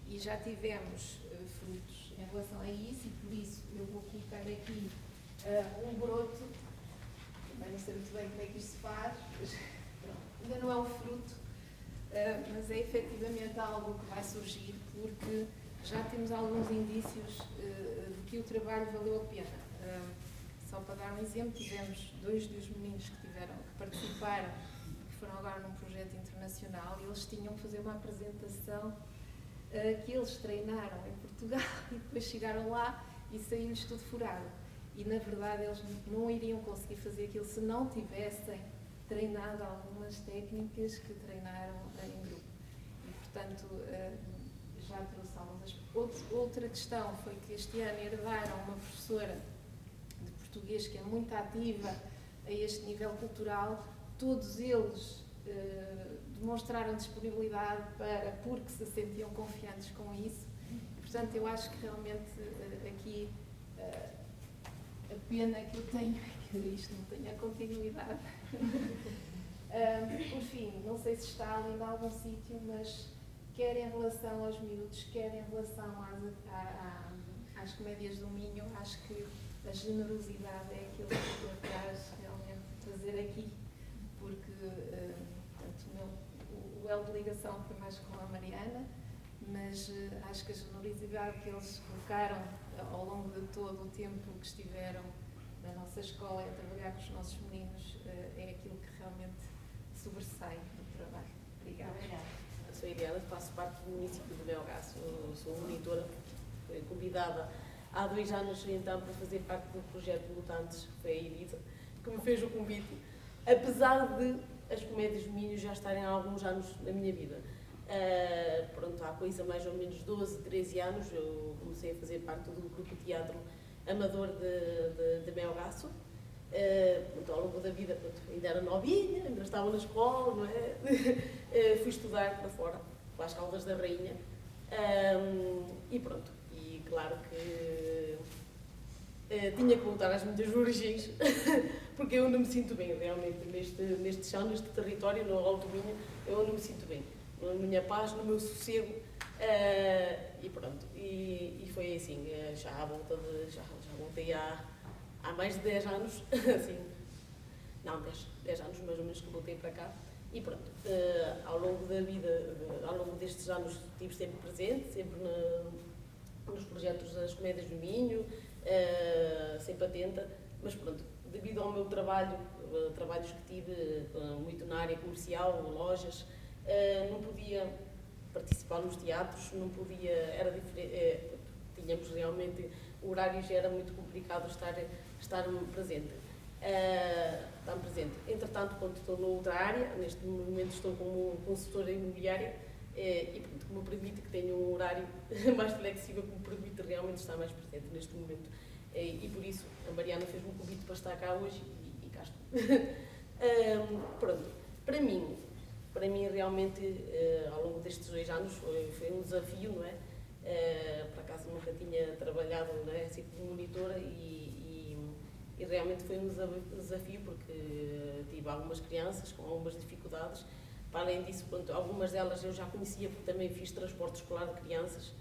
e já tivemos frutos em relação a isso, e por isso eu vou colocar aqui um broto. Não sei muito bem como é que isto se faz, mas pronto, ainda não é um fruto, mas é efetivamente algo que vai surgir, porque já temos alguns indícios de que o trabalho valeu a pena. Só para dar um exemplo, tivemos 2 dos meninos que participaram, que foram agora num projeto internacional, e eles tinham que fazer uma apresentação que eles treinaram em Portugal e depois chegaram lá e saiu-lhes tudo furado. E, na verdade, eles não iriam conseguir fazer aquilo se não tivessem treinado algumas técnicas que treinaram em grupo. E, portanto, já trouxe algumas. Outra questão foi que este ano herdaram uma professora de português que é muito ativa a este nível cultural. Todos eles demonstraram disponibilidade porque se sentiam confiantes com isso. Portanto, eu acho que realmente aqui a pena que eu tenho é que isto não tenha continuidade. Por fim, não sei se está ali em algum sítio, mas quer em relação aos miúdos, quer em relação às comédias do Minho, acho que a generosidade é aquilo que eu quero realmente trazer aqui, porque o elo de ligação foi mais com a Mariana, mas acho que a generosidade que eles colocaram ao longo de todo o tempo que estiveram na nossa escola a trabalhar com os nossos meninos é aquilo que realmente sobressai do trabalho. Obrigada. Eu sou Iriana, faço parte do município de Melgaço, sou monitora, fui convidada há 2 anos então para fazer parte do projeto de Mutantes, foi a Elisa que me fez o convite, apesar de as comédias do Minho já estarem há alguns anos na minha vida. Pronto, há coisa mais ou menos 12, 13 anos eu comecei a fazer parte do grupo de teatro amador de Melgaço. Ao longo da vida, ainda era novinha, ainda estava na escola, não é? Fui estudar para fora, para as Caldas da Rainha, e pronto, e claro que tinha que voltar às minhas origens, porque eu não me sinto bem realmente neste chão, neste território, no Alto Minho, eu não me sinto bem, na minha paz, no meu sossego, e pronto, e foi assim, já voltei há mais de 10 anos, assim, não, 10 anos mais ou menos que voltei para cá, e pronto, ao longo da vida, ao longo destes anos estive sempre presente, sempre nos projetos das comédias do Minho, sempre atenta, mas pronto, devido ao meu trabalho, trabalhos que tive muito na área comercial, lojas, não podia participar nos teatros, não podia, era diferente, tínhamos realmente, o horário já era muito complicado estar presente. Entretanto, quando estou noutra área, neste momento estou como consultora imobiliária e pronto, que me permite que tenha um horário mais flexível, que me permite realmente estar mais presente neste momento. E por isso a Mariana fez-me um convite para estar cá hoje e cá estou. Pronto, para mim realmente ao longo destes 2 anos foi um desafio, não é? Por acaso nunca tinha trabalhado, não é, assim como monitora e realmente foi um desafio porque tive algumas crianças com algumas dificuldades. Para além disso, pronto, algumas delas eu já conhecia porque também fiz transporte escolar de crianças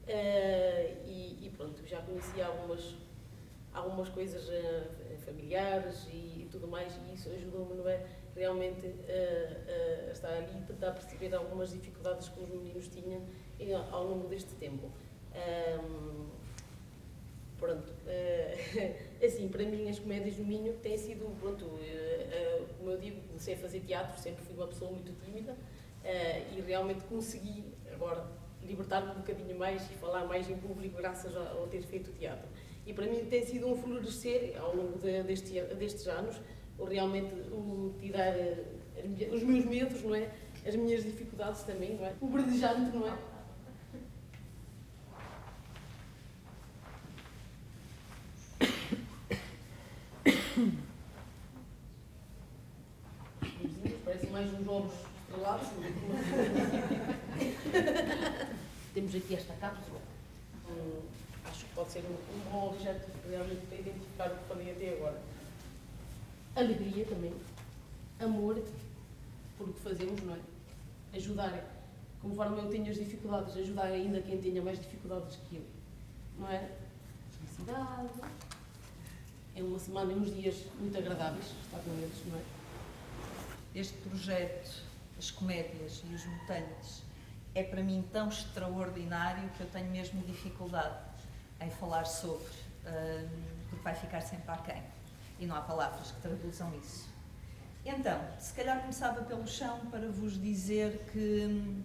e pronto, já conhecia algumas coisas familiares e tudo mais, e isso ajudou-me, não é, realmente a estar ali e tentar perceber algumas dificuldades que os meninos tinham ao longo deste tempo. Pronto, assim, para mim as comédias do Minho têm sido, pronto, como eu digo, comecei a fazer teatro, sempre fui uma pessoa muito tímida e realmente consegui agora libertar-me um bocadinho mais e falar mais em público graças ao ter feito teatro. E para mim tem sido um florescer ao longo destes anos, realmente tirar os meus medos, não é? As minhas dificuldades também, não é? O verdejante, não é? Parecem mais uns ovos estrelados. Temos aqui esta cápsula. Acho que pode ser um bom objeto realmente para identificar o que falei até agora. Alegria também. Amor por o que fazemos, não é? Ajudar, conforme eu tenho as dificuldades, ajudar ainda quem tenha mais dificuldades que eu. Não é? Felicidade. É uma semana e uns dias muito agradáveis estar com eles, não é? Este projeto, as comédias e os mutantes, é para mim tão extraordinário que eu tenho mesmo dificuldade em falar sobre, porque vai ficar sempre aquém. E não há palavras que traduzam isso. Então, se calhar começava pelo chão para vos dizer que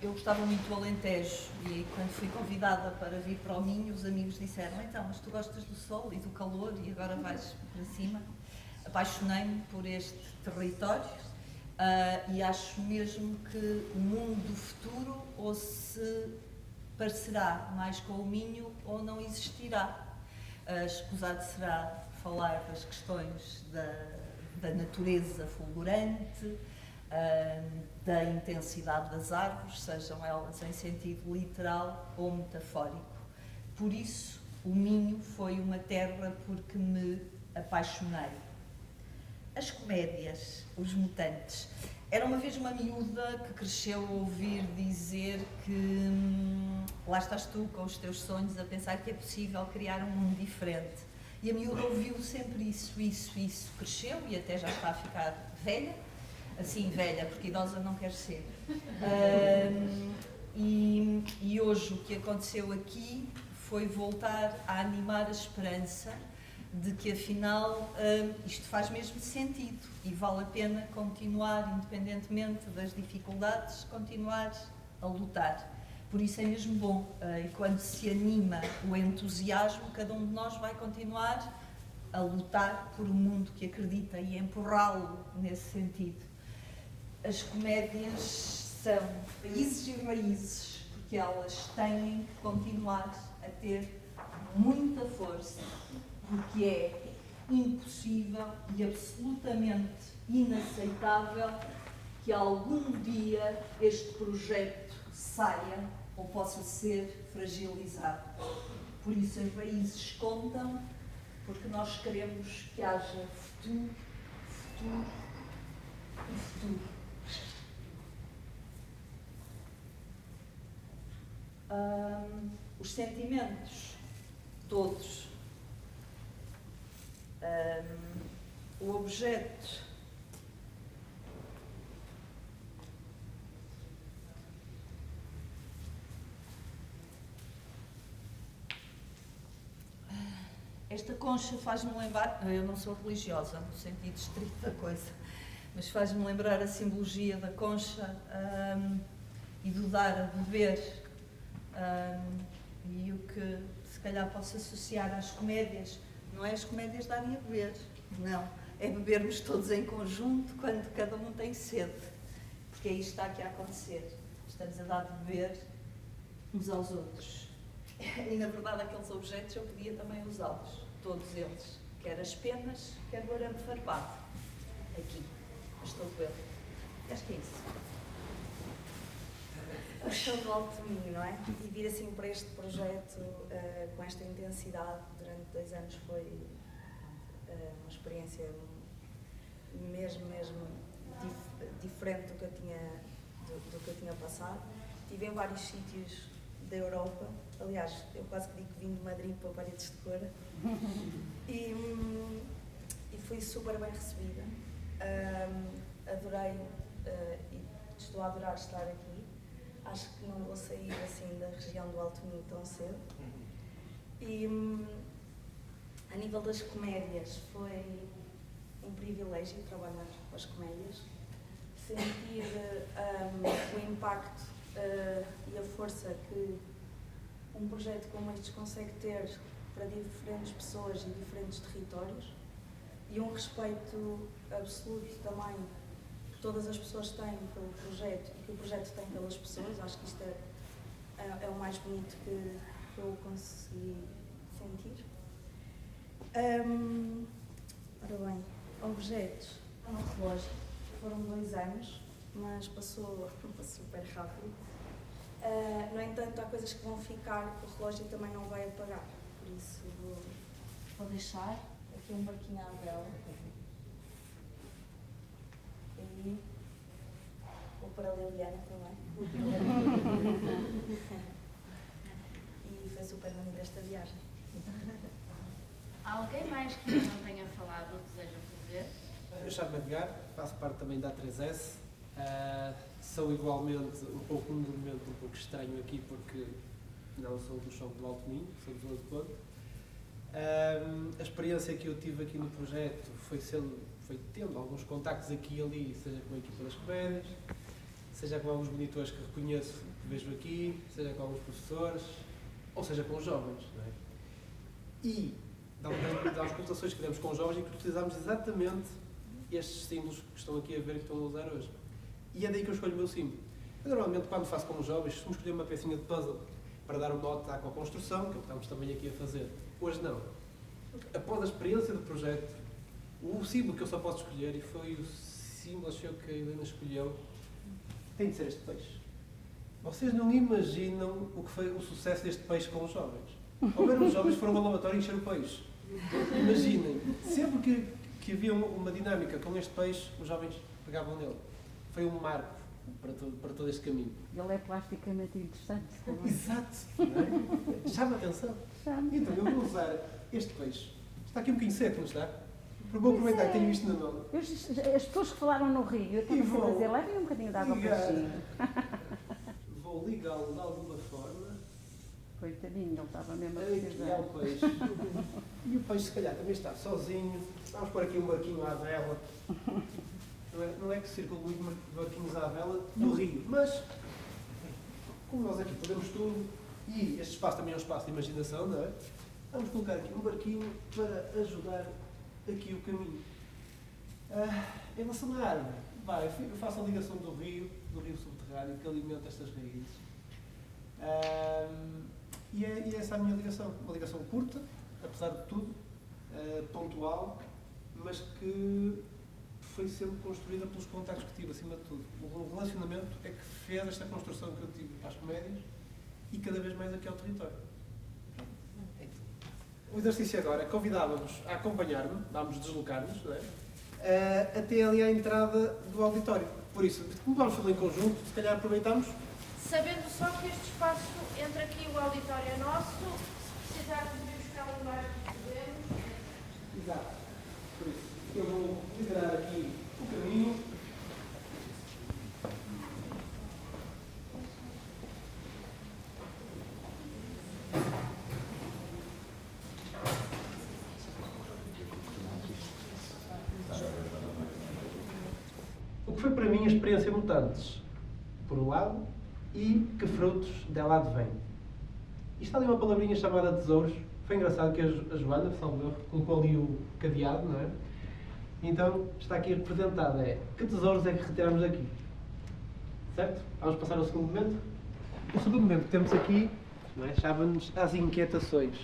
eu gostava muito do Alentejo e quando fui convidada para vir para o Minho, os amigos disseram: então, mas tu gostas do sol e do calor e agora vais para cima. Apaixonei-me por este território e acho mesmo que o mundo do futuro ou se parecerá mais com o Minho ou não existirá. Escusado será falar das questões da natureza fulgurante, da intensidade das árvores, sejam elas em sentido literal ou metafórico. Por isso, o Minho foi uma terra porque me apaixonei. As comédias, os mutantes. Era uma vez uma miúda que cresceu a ouvir dizer que lá estás tu com os teus sonhos a pensar que é possível criar um mundo diferente. E a miúda ouviu sempre isso. Cresceu e até já está a ficar velha. Assim, velha, porque idosa não quer ser. E hoje o que aconteceu aqui foi voltar a animar a esperança de que afinal isto faz mesmo sentido e vale a pena continuar, independentemente das dificuldades, continuar a lutar. Por isso é mesmo bom, e quando se anima o entusiasmo, cada um de nós vai continuar a lutar por um mundo que acredita e empurrá-lo nesse sentido. As comédias são raízes e raízes, porque elas têm que continuar a ter muita força, porque é impossível e absolutamente inaceitável que algum dia este projeto saia ou possa ser fragilizado. Por isso as raízes contam, porque nós queremos que haja futuro e futuro. Os sentimentos, todos. O objeto. Esta concha faz-me lembrar, eu não sou religiosa no sentido estrito da coisa, mas faz-me lembrar a simbologia da concha e do dar a beber, e o que se calhar posso associar às comédias, não é as comédias darem a beber, não, é bebermos todos em conjunto quando cada um tem sede, porque é isto que está aqui a acontecer, estamos a dar de beber uns aos outros. E na verdade aqueles objetos eu podia também usá-los, todos eles, quer as penas, quer o arame farpado, aqui, mas todo ele. Acho que é isso. A questão do alto domínio, não é? E vir assim para este projeto com esta intensidade durante 2 anos foi uma experiência mesmo diferente do que eu tinha passado. Estive em vários sítios da Europa, aliás, eu quase que digo que vim de Madrid para Paredes de Cora e fui super bem recebida. Adorei e estou a adorar estar aqui. Acho que não vou sair assim da região do Alto Minho tão cedo. E a nível das comédias foi um privilégio trabalhar com as comédias, sentir o impacto e a força que um projeto como este consegue ter para diferentes pessoas e diferentes territórios e um respeito absoluto também que todas as pessoas têm pelo projeto e que o projeto tem pelas pessoas. Acho que isto é o mais bonito que eu consegui sentir. Ora bem, objetos, um relógio, foram 2 anos, mas passou super rápido. No entanto, há coisas que vão ficar, o relógio também não vai apagar, por isso vou deixar aqui um barquinho à vela. E vou para a Liliana também. E foi super bonita esta viagem. Há alguém mais que não tenha falado ou deseja fazer? Eu chamo-me Edgar, faço parte também da A3S. Sou igualmente um momento um pouco estranho aqui porque não sou do chão do Alto Minho, sou do Zona de Conde. A experiência que eu tive aqui no projeto foi tendo alguns contactos aqui e ali, seja com a equipa das comédias, seja com alguns monitores que reconheço, que vejo aqui, seja com alguns professores, ou seja com os jovens. Não é? E das conversações que demos com os jovens e que utilizámos exatamente estes símbolos que estão aqui a ver e que estão a usar hoje. E é daí que eu escolho o meu símbolo. Eu, normalmente, quando faço com os jovens, costumo escolher uma pecinha de puzzle para dar um mote à construção, que é o que estamos também aqui a fazer. Hoje não. Após a experiência do projeto, o símbolo que eu só posso escolher, e foi o símbolo que a Helena escolheu, tem de ser este peixe. Vocês não imaginam o que foi o sucesso deste peixe com os jovens. Houveram os jovens que foram ao lavatório encher o peixe. Imaginem, sempre que havia uma dinâmica com este peixe, os jovens pegavam nele. Foi um marco para todo este caminho. Ele é plasticamente interessante também. Exato! Não é? Chama a atenção. Então, eu vou usar este peixe. Está aqui um bocadinho seco, não está? Vou aproveitar que tenho isto na mão. As pessoas que falaram no Rio, eu tenho que dizer, levem um bocadinho de água para cima. Vou ligá-lo de alguma forma. Coitadinho, ele estava mesmo a precisar. Aqui é o peixe. E o peixe, se calhar, também está sozinho. Vamos pôr aqui um barquinho à vela. Não é que circulam muito barquinhos à vela no Rio, mas como nós aqui podemos tudo, e este espaço também é um espaço de imaginação, não é? Vamos colocar aqui um barquinho para ajudar aqui o caminho. Em relação à árvore, eu faço a ligação do rio subterrâneo que alimenta estas raízes. E essa é a minha ligação. Uma ligação curta, apesar de tudo, pontual, mas que foi sempre construída pelos contactos que tive, acima de tudo. O relacionamento é que fez esta construção que eu tive para as comédias e cada vez mais aqui ao território. O exercício agora convidava-vos a acompanhar-me, vamos deslocar-nos, não é? Até ali à entrada do auditório. Por isso, como vamos fazer em conjunto, se calhar aproveitamos. Sabendo só que este espaço entre aqui e o auditório é nosso, se precisarmos de buscar um lugar que podemos. Exato. Por isso, eu vou liderar aqui o caminho. O que foi para mim a experiência Mutantes? Por um lado, e que frutos dela advêm. E está ali uma palavrinha chamada tesouros. Foi engraçado que a Joana, salvo erro, colocou ali o cadeado, não é? Então está aqui representado, que tesouros é que retiramos daqui? Certo? Vamos passar ao segundo momento. O segundo momento que temos aqui, não é? Chama-nos as inquietações.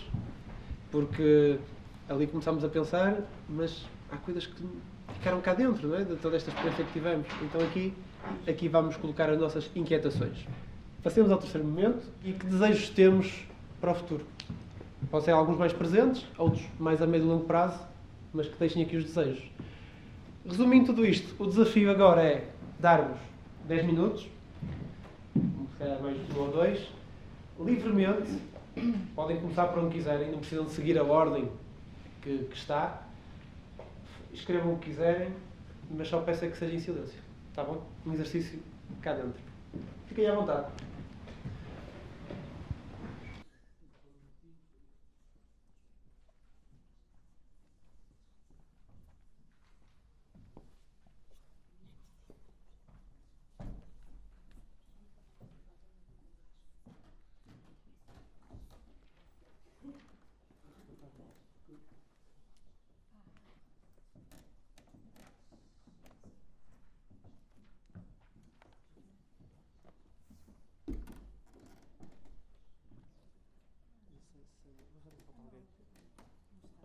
Porque ali começámos a pensar, mas há coisas que ficaram cá dentro, não é? De toda esta experiência que tivemos. Então aqui vamos colocar as nossas inquietações. Passemos ao terceiro momento. E que desejos temos para o futuro? Podem ser alguns mais presentes, outros mais a médio e longo prazo, mas que deixem aqui os desejos. Resumindo tudo isto, o desafio agora é dar-vos 10 minutos, se calhar mais 1 ou 2, livremente, podem começar por onde quiserem, não precisam de seguir a ordem que está, escrevam o que quiserem, mas só peço é que seja em silêncio, está bom? Um exercício cá dentro. Fiquem à vontade.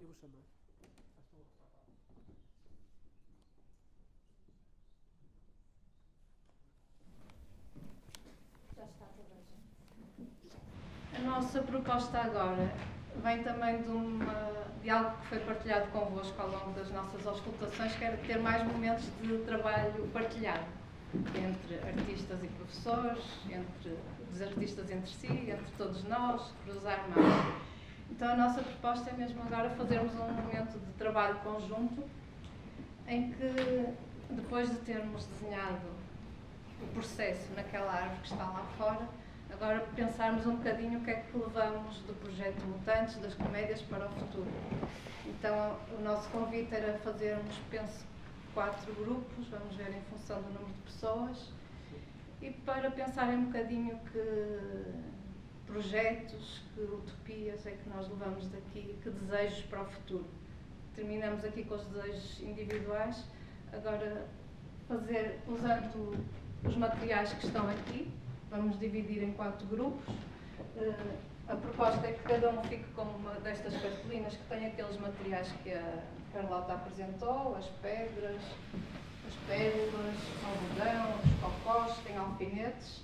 Eu vou chamar. Já está toda a gente. A nossa proposta agora vem também de algo que foi partilhado convosco ao longo das nossas auscultações, que era ter mais momentos de trabalho partilhado entre artistas e professores, entre os artistas entre si, entre todos nós, cruzar mais. Então a nossa proposta é mesmo agora fazermos um momento de trabalho conjunto em que, depois de termos desenhado o processo naquela árvore que está lá fora, agora pensarmos um bocadinho o que é que levamos do projeto Mutantes, das comédias, para o futuro. Então o nosso convite era fazermos, penso, 4 grupos, vamos ver em função do número de pessoas, e para pensarem um bocadinho que projetos, que utopias é que nós levamos daqui, que desejos para o futuro. Terminamos aqui com os desejos individuais, agora usando os materiais que estão aqui, vamos dividir em 4 grupos. A proposta é que cada um fique com uma destas cartolinas que tem aqueles materiais que a Carlota apresentou, as pedras, as pérolas, o algodão, os cocós, tem alfinetes.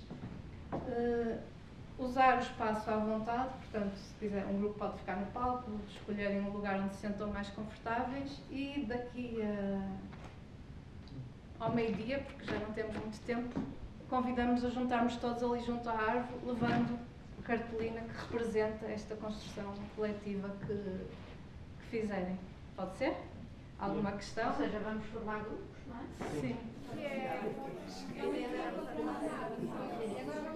Usar o espaço à vontade, portanto, se quiser, um grupo pode ficar no palco, escolherem um lugar onde se sentam mais confortáveis, e daqui ao meio-dia, porque já não temos muito tempo, convidamos a juntarmos todos ali junto à árvore, levando a cartolina que representa esta construção coletiva que fizerem. Pode ser? Alguma questão? Ou seja, vamos formar grupos, não é? Sim. E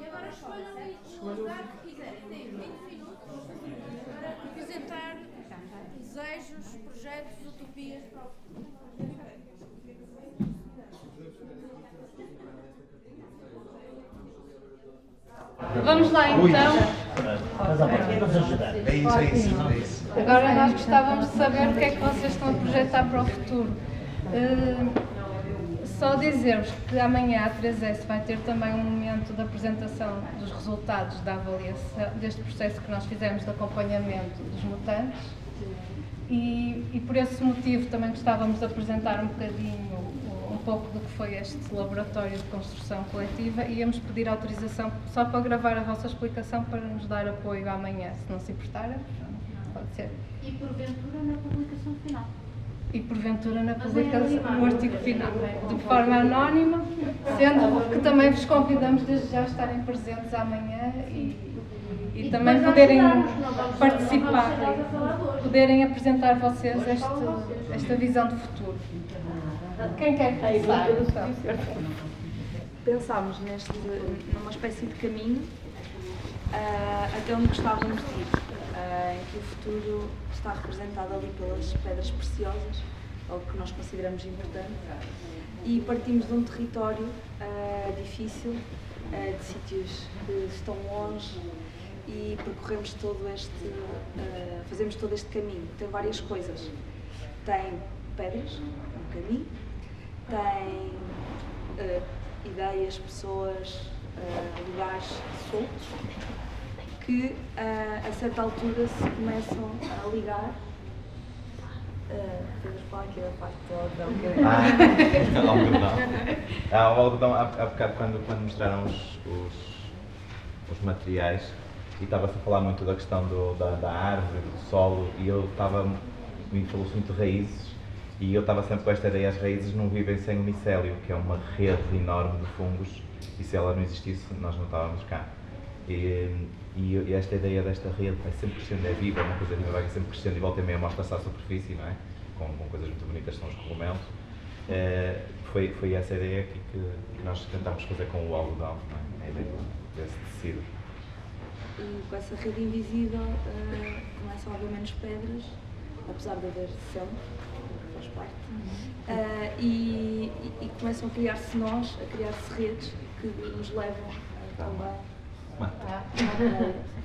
agora escolham o lugar que quiserem. Tem 20 minutos para apresentar desejos, projetos, utopias para o futuro. Vamos lá então. É isso. Agora nós gostávamos de saber o que é que vocês estão a projetar para o futuro. Só dizer-vos que amanhã a 3S vai ter também um momento de apresentação dos resultados da avaliação, deste processo que nós fizemos de acompanhamento dos mutantes, e por esse motivo também gostávamos de apresentar um bocadinho, um pouco do que foi este laboratório de construção coletiva, e íamos pedir autorização só para gravar a vossa explicação para nos dar apoio amanhã, se não se importarem, pode ser. E porventura na publicação final. E porventura na publicação, no artigo final, de forma anónima, sendo que também vos convidamos desde já a estarem presentes amanhã e também poderem participar, poderem apresentar vocês esta visão de futuro. Quem quer começar? Pensámos numa espécie de caminho até onde gostávamos de ir, em que o futuro está representado ali pelas pedras preciosas, ou que nós consideramos importante, e partimos de um território difícil, de sítios que estão longe, e percorremos fazemos todo este caminho. Tem várias coisas. Tem pedras no caminho, tem ideias, pessoas, lugares soltos que a certa altura se começam a ligar. Temos para aqui a parte do algodão. O algodão, há bocado quando mostraram os materiais, e estava-se a falar muito da questão da árvore, do solo, e falou-se muito de raízes, e eu estava sempre com esta ideia: as raízes não vivem sem o micélio, que é uma rede enorme de fungos, e se ela não existisse, nós não estávamos cá. E esta ideia desta rede vai sempre crescendo, é viva, é uma coisa viva, vai sempre crescendo, e volta e meia mostra-se à superfície, não é? Com coisas muito bonitas, são os cogumelos. Foi essa ideia aqui que nós tentámos fazer com o algodão, não é? A ideia desse tecido. E com essa rede invisível começam a haver menos pedras, apesar de haver sempre, faz parte, e começam a criar-se nós, a criar-se redes que nos levam também.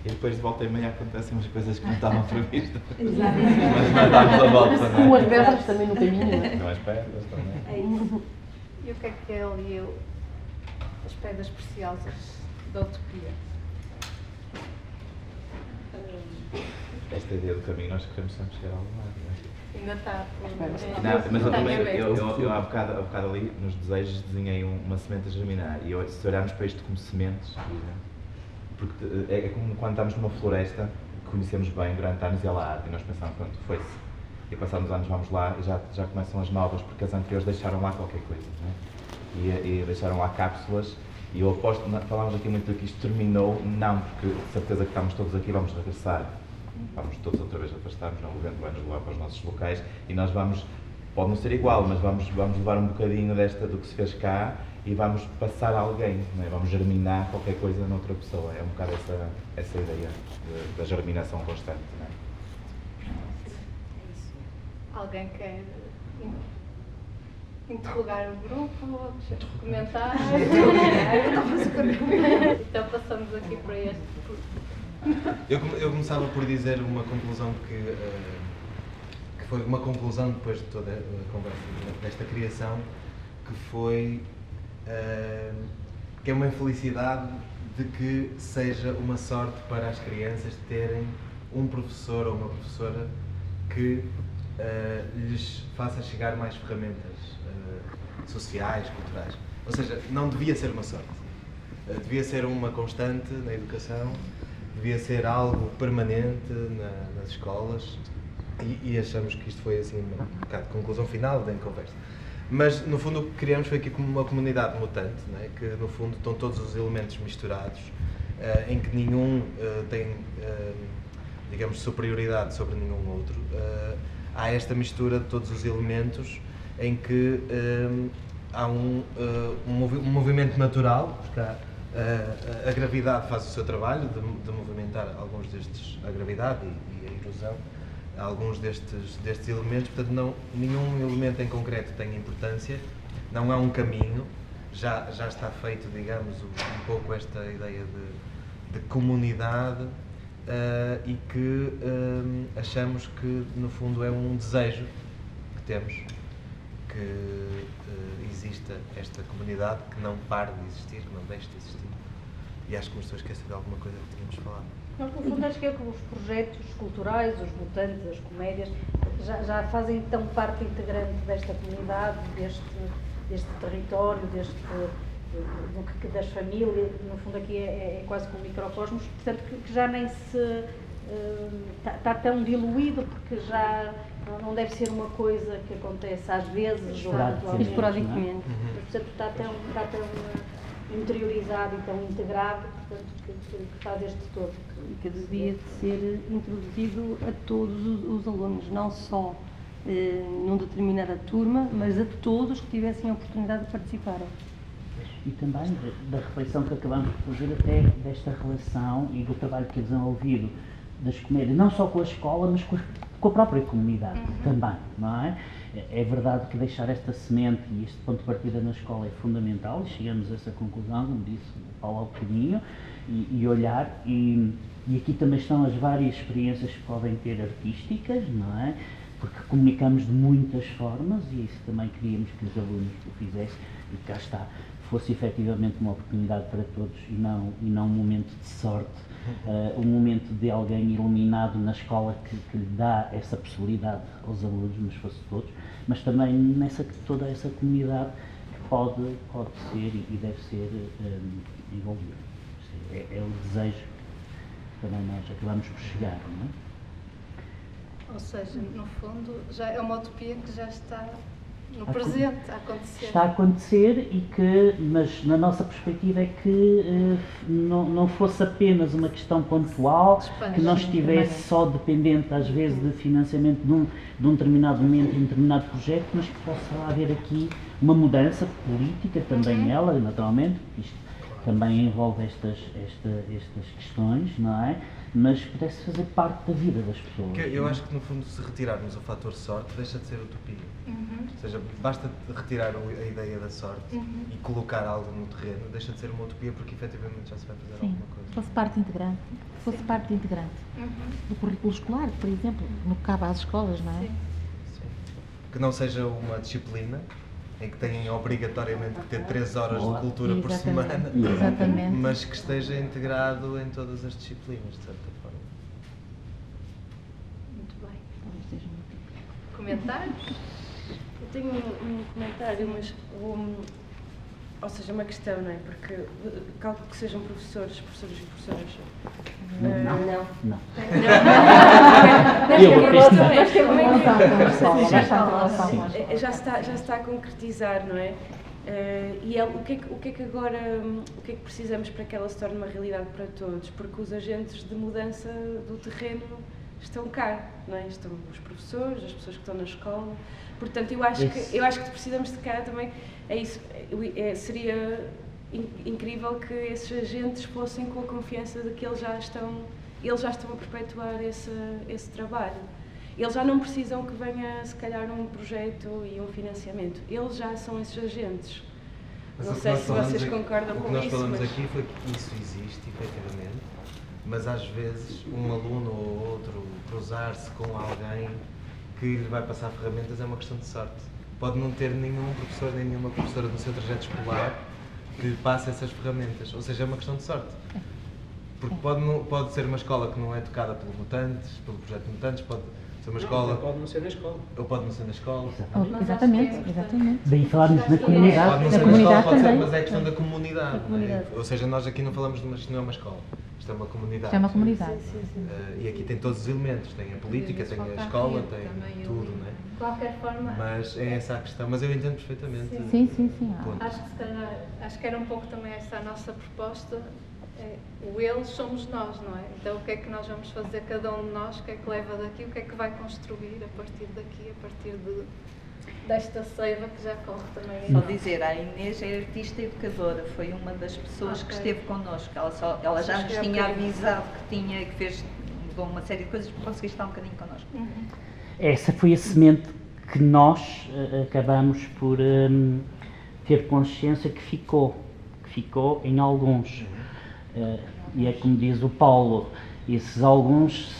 E depois de volta e meia acontecem umas coisas que não estavam previstas. Exato. Mas nós damos a volta, não é? Com as pedras também no caminho, não é? Com as pedras também. É isso. E o que é ali as pedras preciosas da utopia? Esta ideia do caminho, nós queremos sempre chegar ao lugar, não é? Ainda está. Mas eu também, eu há bocado ali, nos desejos, desenhei uma semente a germinar. E se olharmos para isto como sementes, porque é como quando estamos numa floresta, que conhecemos bem durante anos e ela arde, e nós pensamos, pronto, foi-se. E passados anos vamos lá e já começam as novas, porque as anteriores deixaram lá qualquer coisa, não é? E deixaram lá cápsulas, e eu aposto, falámos aqui muito que isto terminou, não, porque de certeza que estamos todos aqui, vamos regressar. Vamos todos outra vez afastar-nos, não, o vento vai nos levar para os nossos locais, e nós vamos, pode não ser igual, mas vamos levar um bocadinho do que se fez cá, e vamos passar a alguém, não é? Vamos germinar qualquer coisa noutra pessoa. É um bocado essa ideia da germinação constante, não é? Alguém quer interrogar o grupo, comentar? Então passamos aqui para este. Eu começava por dizer uma conclusão que foi uma conclusão depois de toda a conversa desta criação, que foi que é uma infelicidade de que seja uma sorte para as crianças terem um professor ou uma professora que lhes faça chegar mais ferramentas sociais, culturais. Ou seja, não devia ser uma sorte. Devia ser uma constante na educação, devia ser algo permanente nas escolas, e achamos que isto foi assim um bocado de conclusão final da conversa. Mas no fundo o que criamos foi aqui como uma comunidade mutante, não é? Que no fundo estão todos os elementos misturados, em que nenhum tem, digamos, superioridade sobre nenhum outro. Há esta mistura de todos os elementos em que há um movimento natural, porque a gravidade faz o seu trabalho de movimentar alguns destes, a gravidade e a erosão, alguns destes elementos, portanto nenhum elemento em concreto tem importância, não há um caminho, já está feito, digamos, um pouco esta ideia de comunidade, e que achamos que no fundo é um desejo que temos, que exista esta comunidade, que não pare de existir, que não deixe de existir. E acho que me estou a esquecer de alguma coisa que tínhamos falado. Nós, no fundo, acho que é que os projetos culturais, os mutantes, as comédias, já fazem então parte integrante desta comunidade, deste território, das famílias. No fundo, aqui é quase como microcosmos, portanto, que já nem se está tão diluído, porque já não deve ser uma coisa que acontece às vezes, esporadicamente. Portanto, está tão interiorizado e tão integrado, portanto, que faz este todo. E que devia de ser introduzido a todos os alunos, não só numa determinada turma, mas a todos que tivessem a oportunidade de participarem. E também da reflexão que acabamos de fazer até desta relação e do trabalho que é desenvolvido das comédias, não só com a escola, mas com a própria comunidade também, não é? É verdade que deixar esta semente e este ponto de partida na escola é fundamental, e chegamos a essa conclusão, como disse o Paulo há bocadinho, e olhar, e aqui também estão as várias experiências que podem ter artísticas, não é? Porque comunicamos de muitas formas, e isso também queríamos que os alunos o fizessem, e cá está, fosse efetivamente uma oportunidade para todos e não um momento de sorte, um momento de alguém iluminado na escola que lhe dá essa possibilidade aos alunos, mas fosse todos, mas também toda essa comunidade que pode ser e deve ser envolvida. É o desejo que também nós acabamos por chegar, não é? Ou seja, no fundo, já é uma utopia que já está no presente a acontecer. Está a acontecer, mas na nossa perspectiva é que não fosse apenas uma questão pontual, que não estivesse só dependente às vezes de financiamento de um determinado momento, de um determinado projeto, mas que possa haver aqui uma mudança política, também ela, naturalmente, isto também envolve estas questões, não é? Mas pudesse fazer parte da vida das pessoas. Eu acho que, no fundo, se retirarmos o fator sorte, deixa de ser utopia. Ou seja, basta retirar a ideia da sorte e colocar algo no terreno, deixa de ser uma utopia, porque efetivamente já se vai fazer alguma coisa. Fosse parte integrante do currículo escolar, por exemplo, no que cabe às escolas, não é? Sim. Que não seja uma disciplina em que tenham obrigatoriamente que ter 3 horas de cultura por semana, mas que esteja integrado em todas as disciplinas, de certa forma. Muito bem. Comentários? Eu tenho um comentário, mas ou seja, uma questão, não é? Porque calculo que sejam professores e professoras. Não. Já se está a concretizar, não é? E o que é que precisamos para que ela se torne uma realidade para todos? Porque os agentes de mudança do terreno estão cá, não é? Estão os professores, as pessoas que estão na escola. Portanto, eu acho que precisamos de cá também. Seria incrível que esses agentes fossem com a confiança de que eles já estão a perpetuar esse trabalho. Eles já não precisam que venha, se calhar, um projeto e um financiamento. Eles já são esses agentes. Mas não sei se vocês concordam com isso. O que nós falamos aqui foi que isso existe, efetivamente, mas às vezes um aluno ou outro cruzar-se com alguém que lhe vai passar ferramentas é uma questão de sorte. Pode não ter nenhum professor nem nenhuma professora no seu trajeto escolar que lhe passe essas ferramentas, ou seja, é uma questão de sorte. Porque pode ser uma escola que não é tocada pelo Mutantes, pelo projeto Mutantes, pode ser uma escola... Pode não ser na escola. Ou pode não ser na escola. Exatamente. Daí falarmos na comunidade. Pode não ser na escola, pode ser, mas é questão da comunidade. Ou seja, nós aqui não falamos isto não é uma escola. Isto é uma comunidade. Isto é uma comunidade. E aqui tem todos os elementos. Tem a política, tem a escola, tem tudo, não é? De qualquer forma... Mas é essa a questão. Mas eu entendo perfeitamente. Sim. Acho que era um pouco também esta a nossa proposta. O eles somos nós, não é? Então o que é que nós vamos fazer, cada um de nós, o que é que leva daqui, o que é que vai construir a partir daqui, a partir desta seiva que já corre também. Só dizer, a Inês é artista e educadora, foi uma das pessoas que esteve connosco. Ela já nos tinha avisado que mudou uma série de coisas para conseguir estar um bocadinho connosco. Essa foi a semente que nós acabamos por ter consciência que ficou em alguns. E é como diz o Paulo, esses alguns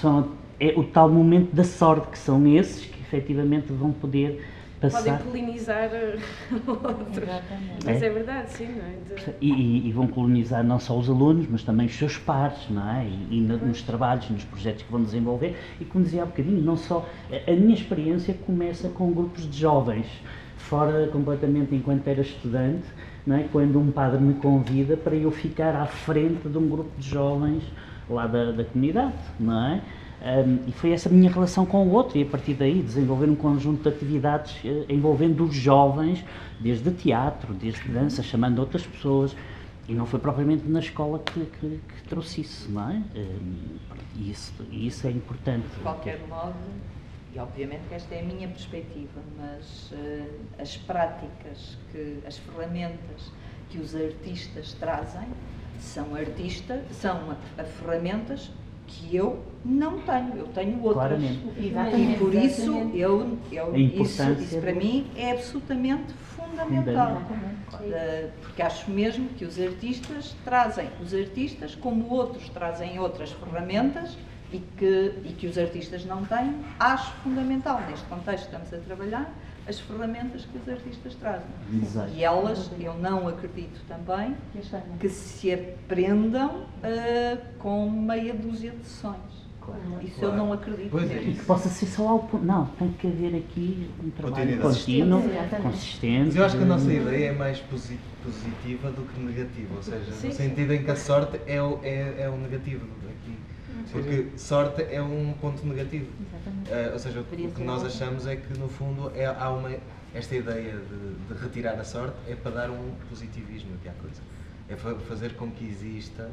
é o tal momento da sorte, que são esses que efetivamente vão poder passar. Podem polinizar outros. Mas é verdade, sim, não é? E vão colonizar não só os alunos, mas também os seus pares, não é? E nos trabalhos, nos projetos que vão desenvolver. E como dizia há bocadinho, não só... A minha experiência começa com grupos de jovens, fora completamente enquanto era estudante, não é? Quando um padre me convida para eu ficar à frente de um grupo de jovens lá da comunidade, não é? E foi essa minha relação com o outro, e a partir daí desenvolver um conjunto de atividades envolvendo os jovens, desde teatro, desde dança, chamando outras pessoas, e não foi propriamente na escola que trouxe isso, não é? E isso é importante. De qualquer modo, e obviamente que esta é a minha perspectiva, mas as práticas, as ferramentas que os artistas trazem são ferramentas que eu não tenho, eu tenho outras. Claramente. E por isso, isso para do... mim é absolutamente fundamental. Porque acho mesmo que os artistas como outros trazem outras ferramentas e que os artistas não têm, acho fundamental, neste contexto que estamos a trabalhar, as ferramentas que os artistas trazem. Exato. E elas, eu não acredito também, que se aprendam com meia dúzia de sessões. Isso eu não acredito. E que possa ser só algo... Não, tem que haver aqui um trabalho contínuo, consistente. Mas eu acho que a nossa ideia é mais positiva do que negativa, ou seja, no sentido em que a sorte é o negativo aqui. Porque sorte é um ponto negativo. Ou seja, o que nós achamos é que, no fundo, há esta ideia de retirar a sorte é para dar um positivismo aqui à coisa. É fazer com que exista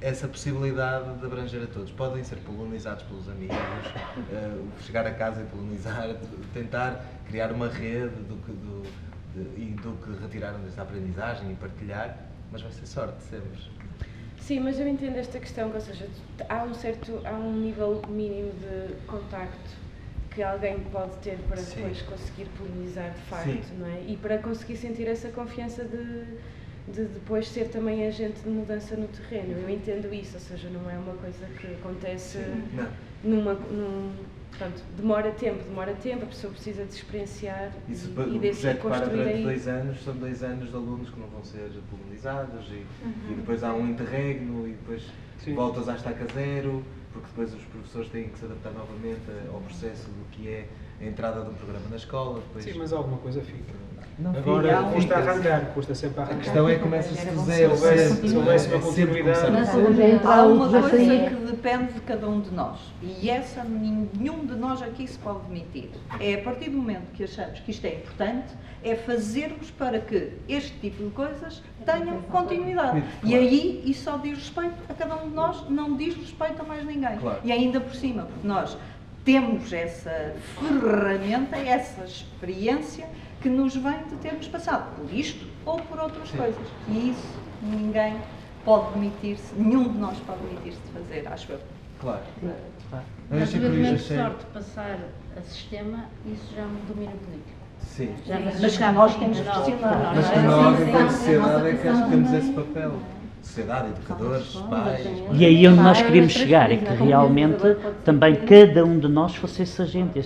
essa possibilidade de abranger a todos. Podem ser polonizados pelos amigos, chegar a casa e polonizar, tentar criar uma rede do que retiraram desta aprendizagem e partilhar, mas vai ser sorte sempre. Sim, mas eu entendo esta questão, ou seja, há um nível mínimo de contacto que alguém pode ter para depois conseguir polinizar de facto, não é? E para conseguir sentir essa confiança de depois ser também agente de mudança no terreno. Eu entendo isso, ou seja, não é uma coisa que acontece portanto, demora tempo, a pessoa precisa de experienciar e de construir aí. 2 anos, são 2 anos de alunos que não vão ser polonizados e depois há um interregno e depois voltas à estaca zero, porque depois os professores têm que se adaptar novamente ao processo do que é a entrada de um programa na escola. Depois... Sim, mas alguma coisa fica. Agora custa arrancar, custa sempre arrancar. A questão é que começa-se do zero. Se houvesse uma continuidade. Há uma coisa que depende de cada um de nós, e essa nenhum de nós aqui se pode demitir. É a partir do momento que achamos que isto é importante, é fazermos para que este tipo de coisas tenham continuidade. E aí isso só diz respeito a cada um de nós, não diz respeito a mais ninguém. E ainda por cima, porque nós temos essa ferramenta, essa experiência que nos vem de termos passado por isto ou por outras coisas. E isso ninguém pode demitir-se, nenhum de nós pode demitir-se de fazer, acho eu. Claro. Mas de sorte de passar a sistema, isso já é um domínio político. Sim. Mas cá nós temos que pressionar. Mas nós, enquanto sociedade, é que acho que temos esse papel. Sociedade, educadores, pais... E aí onde nós queríamos chegar é que realmente também cada um de nós fosse esse agente,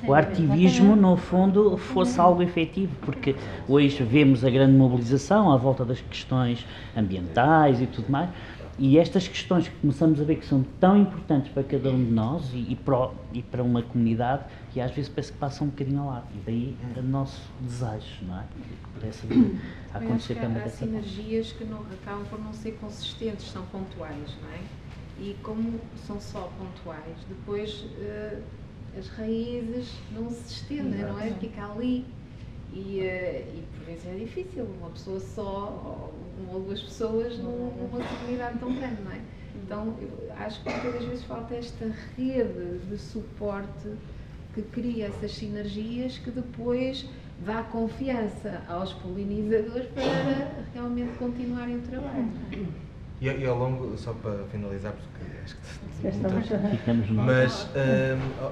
o ativismo no fundo fosse algo efetivo, porque hoje vemos a grande mobilização à volta das questões ambientais e tudo mais, e estas questões que começamos a ver que são tão importantes para cada um de nós e para uma comunidade, que às vezes parece que passa um bocadinho ao lado, e daí o nosso desejo, não é? Parece acontecer também há sinergias que acabam por não ser consistentes, são pontuais, não é? E como são só pontuais, depois as raízes não se estendem, não é? Fica ali. E por vezes é difícil, uma pessoa só, uma ou 2 pessoas numa comunidade tão grande, não é? Então, eu acho que muitas das vezes falta esta rede de suporte que cria essas sinergias que depois dá confiança aos polinizadores para realmente continuarem o trabalho. E ao longo, só para finalizar, porque acho que mas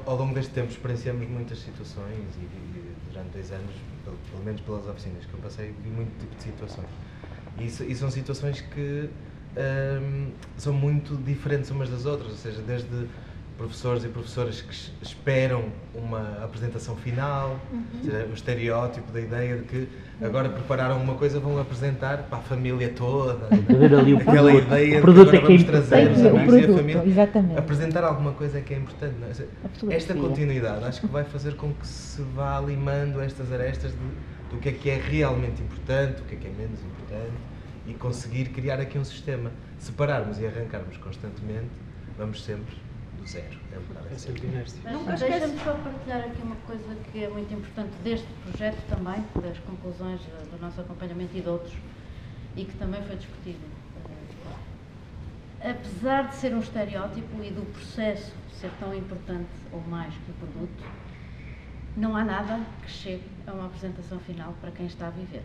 ao longo deste tempo experienciamos muitas situações e durante 2 anos, pelo menos pelas oficinas que eu passei, vi muito tipo de situações. E são situações que são muito diferentes umas das outras, ou seja, desde professores e professoras que esperam uma apresentação final, ou seja, o estereótipo da ideia de que agora prepararam uma coisa, vão apresentar para a família toda, aquela ideia de que agora vamos trazer os amigos e a família. Exatamente. Apresentar alguma coisa é que é importante. Não é? Esta continuidade acho que vai fazer com que se vá limando estas arestas do que é realmente importante, o que é menos importante, e conseguir criar aqui um sistema. Separarmos e arrancarmos constantemente, vamos sempre do zero. É sempre inércia. Deixa-me só partilhar aqui uma coisa que é muito importante deste projeto também, das conclusões do nosso acompanhamento e de outros, e que também foi discutido. Apesar de ser um estereótipo e do processo ser tão importante ou mais que o produto, não há nada que chegue a uma apresentação final para quem está a viver.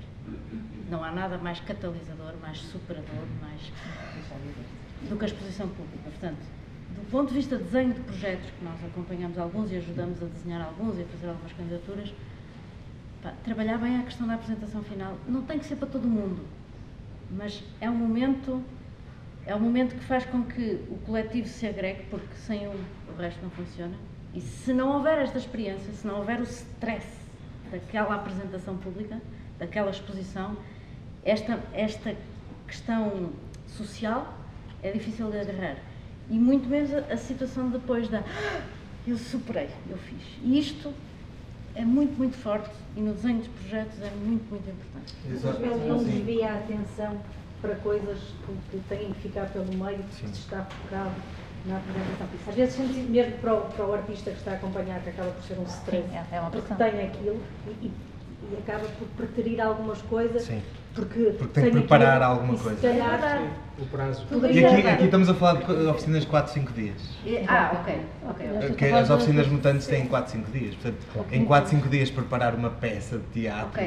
Não há nada mais catalisador, mais superador, mais do que a exposição pública. Portanto, do ponto de vista de desenho de projetos, que nós acompanhamos alguns e ajudamos a desenhar alguns e a fazer algumas candidaturas, trabalhar bem a questão da apresentação final. Não tem que ser para todo mundo, mas é um momento que faz com que o coletivo se agregue, porque sem o resto não funciona. E se não houver esta experiência, se não houver o stress daquela apresentação pública, daquela exposição, esta questão social é difícil de agarrar. E muito menos a situação depois da eu superei, eu fiz. E isto é muito, muito forte e no desenho dos projetos é muito, muito importante. Às vezes não desvia a atenção para coisas que têm que ficar pelo meio, porque se está focado na apresentação. Às vezes sente mesmo para o artista que está a acompanhar, que acaba por ser um stress, porque tem aquilo e acaba por preterir algumas coisas. Sim. Porque tem que preparar alguma coisa. Se calhar, o prazo. E aqui estamos a falar de oficinas de 4, 5 dias. Ok. As oficinas mutantes têm 4, 5 dias. Portanto, em 4, 5 dias preparar uma peça de teatro.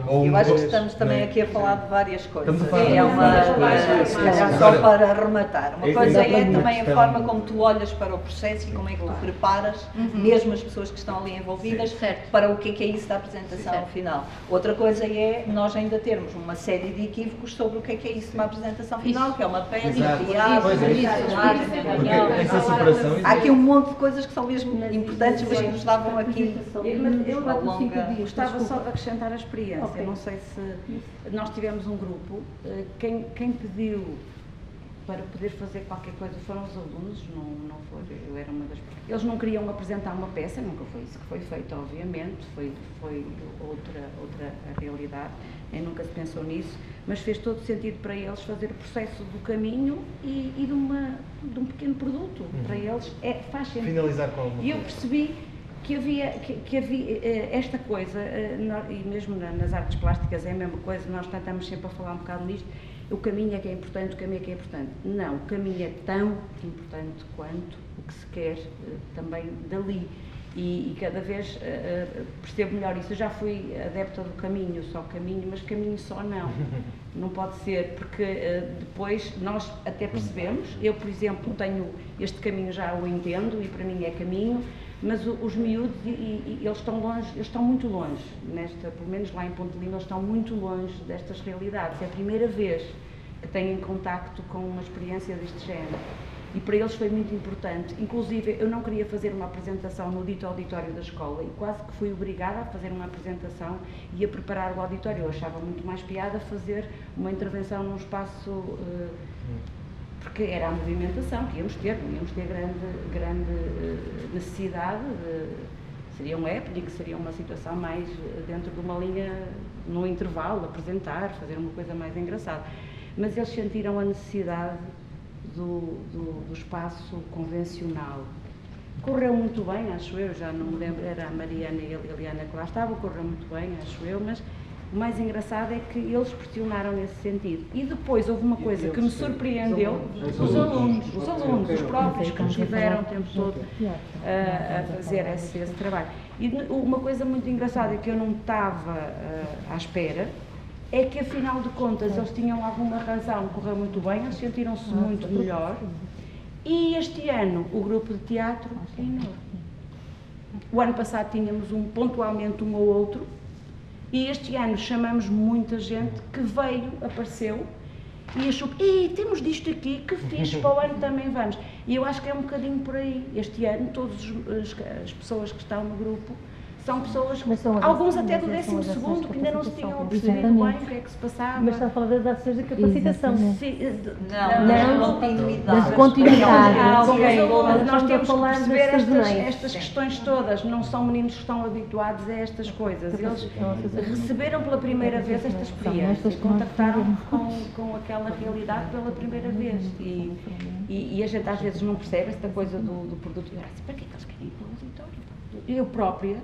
Ou eu acho que estamos também aqui a falar de várias coisas. Estamos a falar de só para arrematar. Uma coisa é também a forma como tu olhas para o processo e como é que tu preparas, mesmo as pessoas que estão ali envolvidas, para o que é isso da apresentação final. Outra coisa é nós ainda termos uma série de equívocos sobre o que é isso de uma apresentação final, que é uma peça, teatro, há aqui um monte de coisas que são mesmo importantes, mas que nos davam aqui uma longa... Gostava só de acrescentar a experiência. Não sei se nós tivemos um grupo, quem pediu para poder fazer qualquer coisa foram os alunos, não foi, eu era uma das... Eles não queriam apresentar uma peça, nunca foi isso que foi feito, obviamente, foi outra realidade, nem nunca se pensou nisso, mas fez todo sentido para eles fazer o processo do caminho e de um pequeno produto, para eles faz sentido. Finalizar com alguma coisa. E eu percebi que havia esta coisa, e mesmo nas artes plásticas é a mesma coisa, nós estamos sempre a falar um bocado nisto, o caminho é que é importante, o caminho é que é importante. Não, o caminho é tão importante quanto o que se quer também dali. E cada vez percebo melhor isso. Eu já fui adepta do caminho, só caminho, mas caminho só não. Não pode ser, porque depois nós até percebemos, eu por exemplo tenho este caminho, já o entendo e para mim é caminho, mas os miúdos, eles estão longe, eles estão muito longe, pelo menos lá em Ponte Lima, eles estão muito longe destas realidades. É a primeira vez que têm contacto com uma experiência deste género. E para eles foi muito importante. Inclusive, eu não queria fazer uma apresentação no dito auditório da escola e quase que fui obrigada a fazer uma apresentação e a preparar o auditório. Eu achava muito mais piada fazer uma intervenção num espaço... porque era a movimentação que íamos ter, não íamos ter grande necessidade, seria um happening, seria uma situação mais dentro de uma linha, no intervalo, apresentar, fazer uma coisa mais engraçada. Mas eles sentiram a necessidade do espaço convencional. Correu muito bem, acho eu, já não me lembro, era a Mariana e a Liliana que lá estavam, correu muito bem, acho eu, mas o mais engraçado é que eles pressionaram nesse sentido. E depois houve uma coisa que me surpreendeu, os alunos, os próprios que nos tiveram o tempo todo a fazer esse trabalho. E uma coisa muito engraçada que eu não estava à espera, é que afinal de contas eles tinham alguma razão, correu muito bem, eles sentiram-se muito melhor. E este ano o grupo de teatro é enorme. O ano passado tínhamos pontualmente um ou outro, e este ano chamamos muita gente que veio, apareceu, e achou que temos disto aqui, que fixe, para o ano também vamos. E eu acho que é um bocadinho por aí. Este ano, todas as pessoas que estão no grupo são pessoas, alguns até do 12º, que ainda não se tinham percebido bem o que é que se passava. Mas está a falar das ações de capacitação. Não, de continuidade. Nós temos que perceber estas questões todas. Não são meninos que estão habituados a estas coisas. Eles receberam pela primeira vez esta experiência e contactaram com aquela realidade pela primeira vez. E a gente às vezes não percebe esta coisa do produto. Para que é que eles querem ir para o auditório? Eu própria,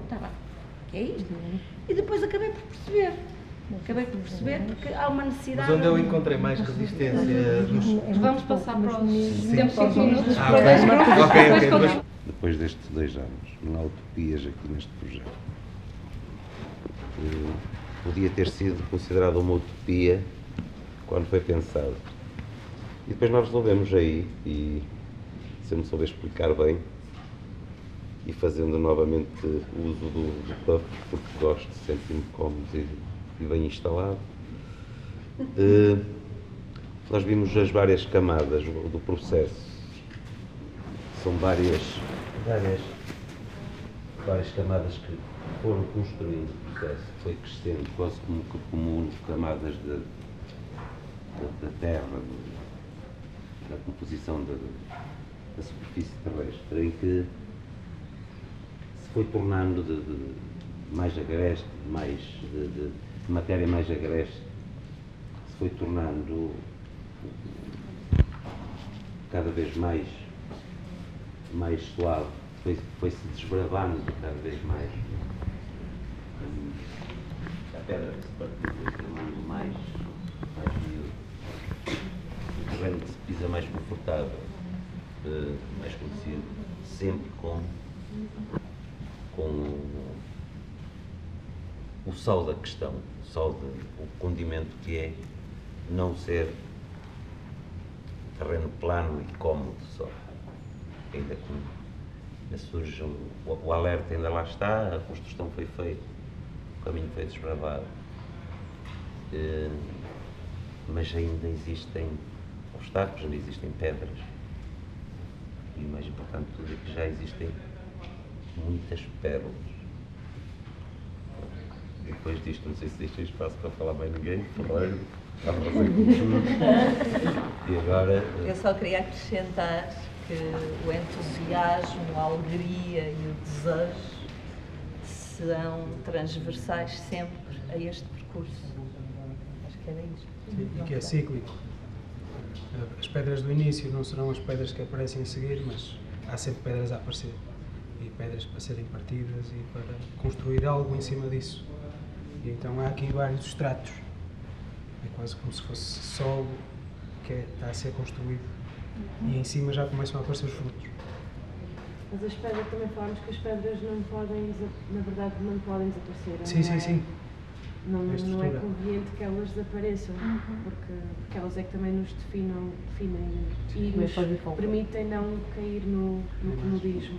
que é isto? E depois acabei por perceber porque há uma necessidade... Mas onde eu encontrei mais resistência... Vamos passar para os tempos 5 minutos. Depois destes 2 anos, não há utopias aqui neste projeto. Podia ter sido considerado uma utopia quando foi pensado. E depois nós resolvemos aí, e se eu me souber explicar bem, e fazendo novamente uso do puff, porque gosto, sentir-me cómodo e bem instalado, nós vimos as várias camadas do processo. São várias camadas que foram construindo o processo, foi crescendo, quase como camadas da terra, da composição da superfície terrestre, em que se foi tornando de mais agreste, de matéria mais agreste, se foi tornando cada vez mais suave, foi-se desbravando cada vez mais. A pedra que se partiu foi tornando mais miúdo. O terreno que se pisa mais confortável, mais conhecido, sempre com o sal da questão, o condimento que é não ser terreno plano e cómodo só. Ainda surge o alerta, ainda lá está, a construção foi feita, o caminho foi desbravado, mas ainda existem obstáculos, ainda existem pedras, e o mais importante de tudo é que já existem muitas pérolas. Depois disto, não sei se deixei espaço para falar bem ninguém, falei, estava a fazer tudo. E agora... Eu só queria acrescentar que o entusiasmo, a alegria e o desejo serão transversais sempre a este percurso. Acho que era isto. Sim, e que é cíclico. As pedras do início não serão as pedras que aparecem a seguir, mas há sempre pedras a aparecer. E pedras para serem partidas e para construir algo em cima disso. E então há aqui vários estratos. É quase como se fosse solo que está a ser construído. E em cima já começam a aparecer os frutos. Mas as pedras, também falámos que as pedras não podem, na verdade, não podem desaparecer. Sim, sim, sim. Não é conveniente que elas desapareçam, porque elas é que também nos definem e nos permitem não cair no comodismo.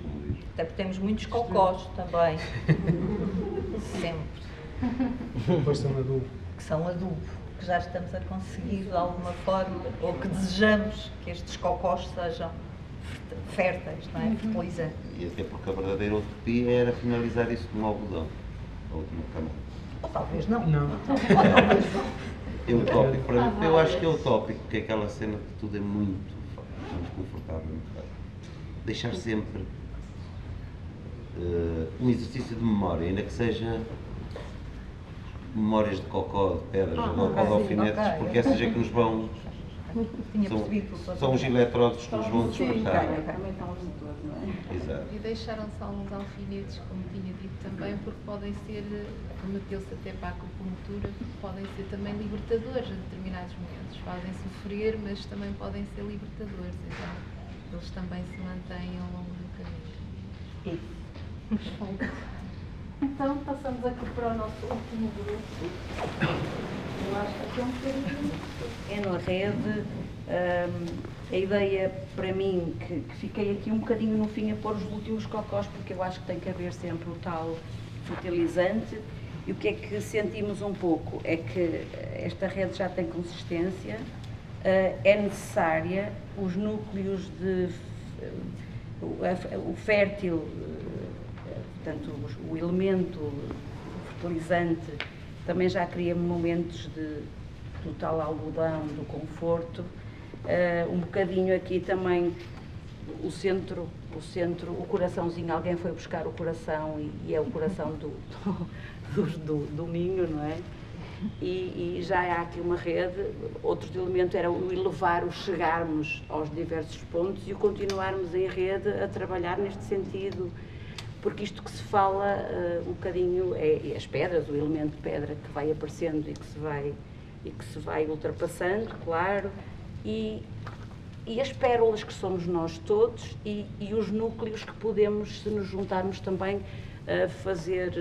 Até porque temos muitos cocós também. Sempre. Depois são adubo. Que são adubo, que já estamos a conseguir de alguma forma, ou que desejamos que estes cocós sejam férteis, não é? Fertilizantes. E até porque a verdadeira utopia era finalizar isso com algodão, a última camada. Ou talvez não. Não. É utópico, para mim, eu acho que é utópico, porque aquela cena que tudo é muito confortável, muito fácil. Deixar sempre um exercício de memória, ainda que seja memórias de cocó, de pedras, ou de alfinetes, porque essas é que nos vão... São os eletrodos que nos vão despertar. Exato. E deixaram-se alguns alfinetes, como tinha dito também, porque podem ser, remeteu-se até para a acupuntura, porque podem ser também libertadores a determinados momentos. Fazem sofrer, mas também podem ser libertadores. Então, eles também se mantêm ao longo do caminho. Perfeito. Então, passamos aqui para o nosso último grupo. Eu acho que aqui é um bocadinho... É na rede. A ideia, para mim, que fiquei aqui um bocadinho no fim a pôr os últimos cocós, porque eu acho que tem que haver sempre o tal fertilizante. E o que é que sentimos um pouco? É que esta rede já tem consistência, é necessária, os núcleos o fértil, portanto, o elemento fertilizante também já cria momentos do tal algodão, do conforto. Um bocadinho aqui também o centro, o coraçãozinho, alguém foi buscar o coração e é o coração do ninho, não é? E já há aqui uma rede. Outro elemento era o elevar, o chegarmos aos diversos pontos e o continuarmos em rede a trabalhar neste sentido, porque isto que se fala um bocadinho é as pedras, o elemento pedra que vai aparecendo e que se vai ultrapassando, claro, e as pérolas que somos nós todos e os núcleos que podemos, se nos juntarmos também, fazer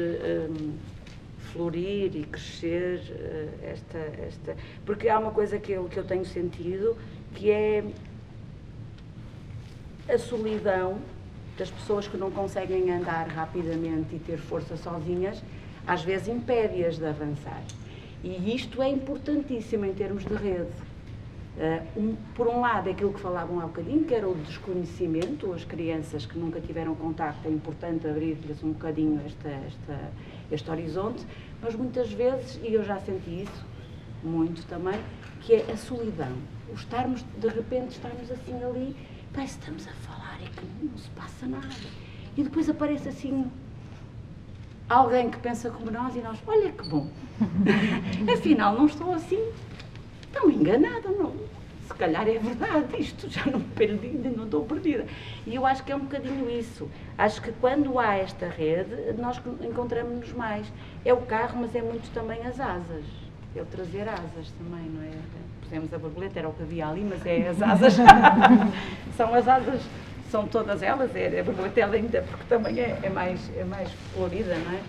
florir e crescer porque há uma coisa que eu tenho sentido, que é a solidão das pessoas que não conseguem andar rapidamente e ter força sozinhas, às vezes impede-as de avançar. E isto é importantíssimo em termos de rede. Por um lado, aquilo que falavam há bocadinho, que era o desconhecimento, as crianças que nunca tiveram contacto, é importante abrir-lhes um bocadinho este horizonte, mas muitas vezes, e eu já senti isso muito também, que é a solidão. De repente estarmos assim ali, parece que estamos a falar e que não se passa nada. E depois aparece assim alguém que pensa como nós e nós, olha que bom, afinal não estou assim tão enganada, não. Se calhar é verdade isto, já não perdi, não estou perdida. E eu acho que é um bocadinho isso. Acho que quando há esta rede, nós encontramos-nos mais. É o carro, mas é muito também as asas. É o trazer asas também, não é? Pusemos a borboleta, era o que havia ali, mas é as asas. São as asas, são todas elas, é a borboleta ainda, porque também é mais florida, não é?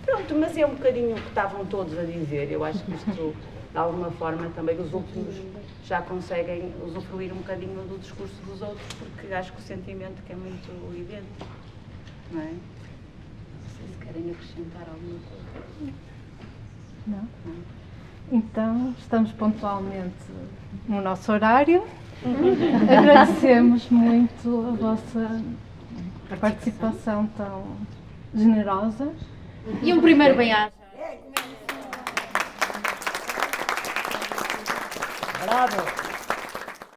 Pronto, mas é um bocadinho o que estavam todos a dizer. Eu acho que isto, de alguma forma, também os últimos já conseguem usufruir um bocadinho do discurso dos outros, porque acho que o sentimento que é muito idêntico, não é? Não sei se querem acrescentar alguma coisa. Não? Então, estamos pontualmente no nosso horário. Agradecemos muito a vossa participação tão generosa. E um primeiro bem-aja. Bravo!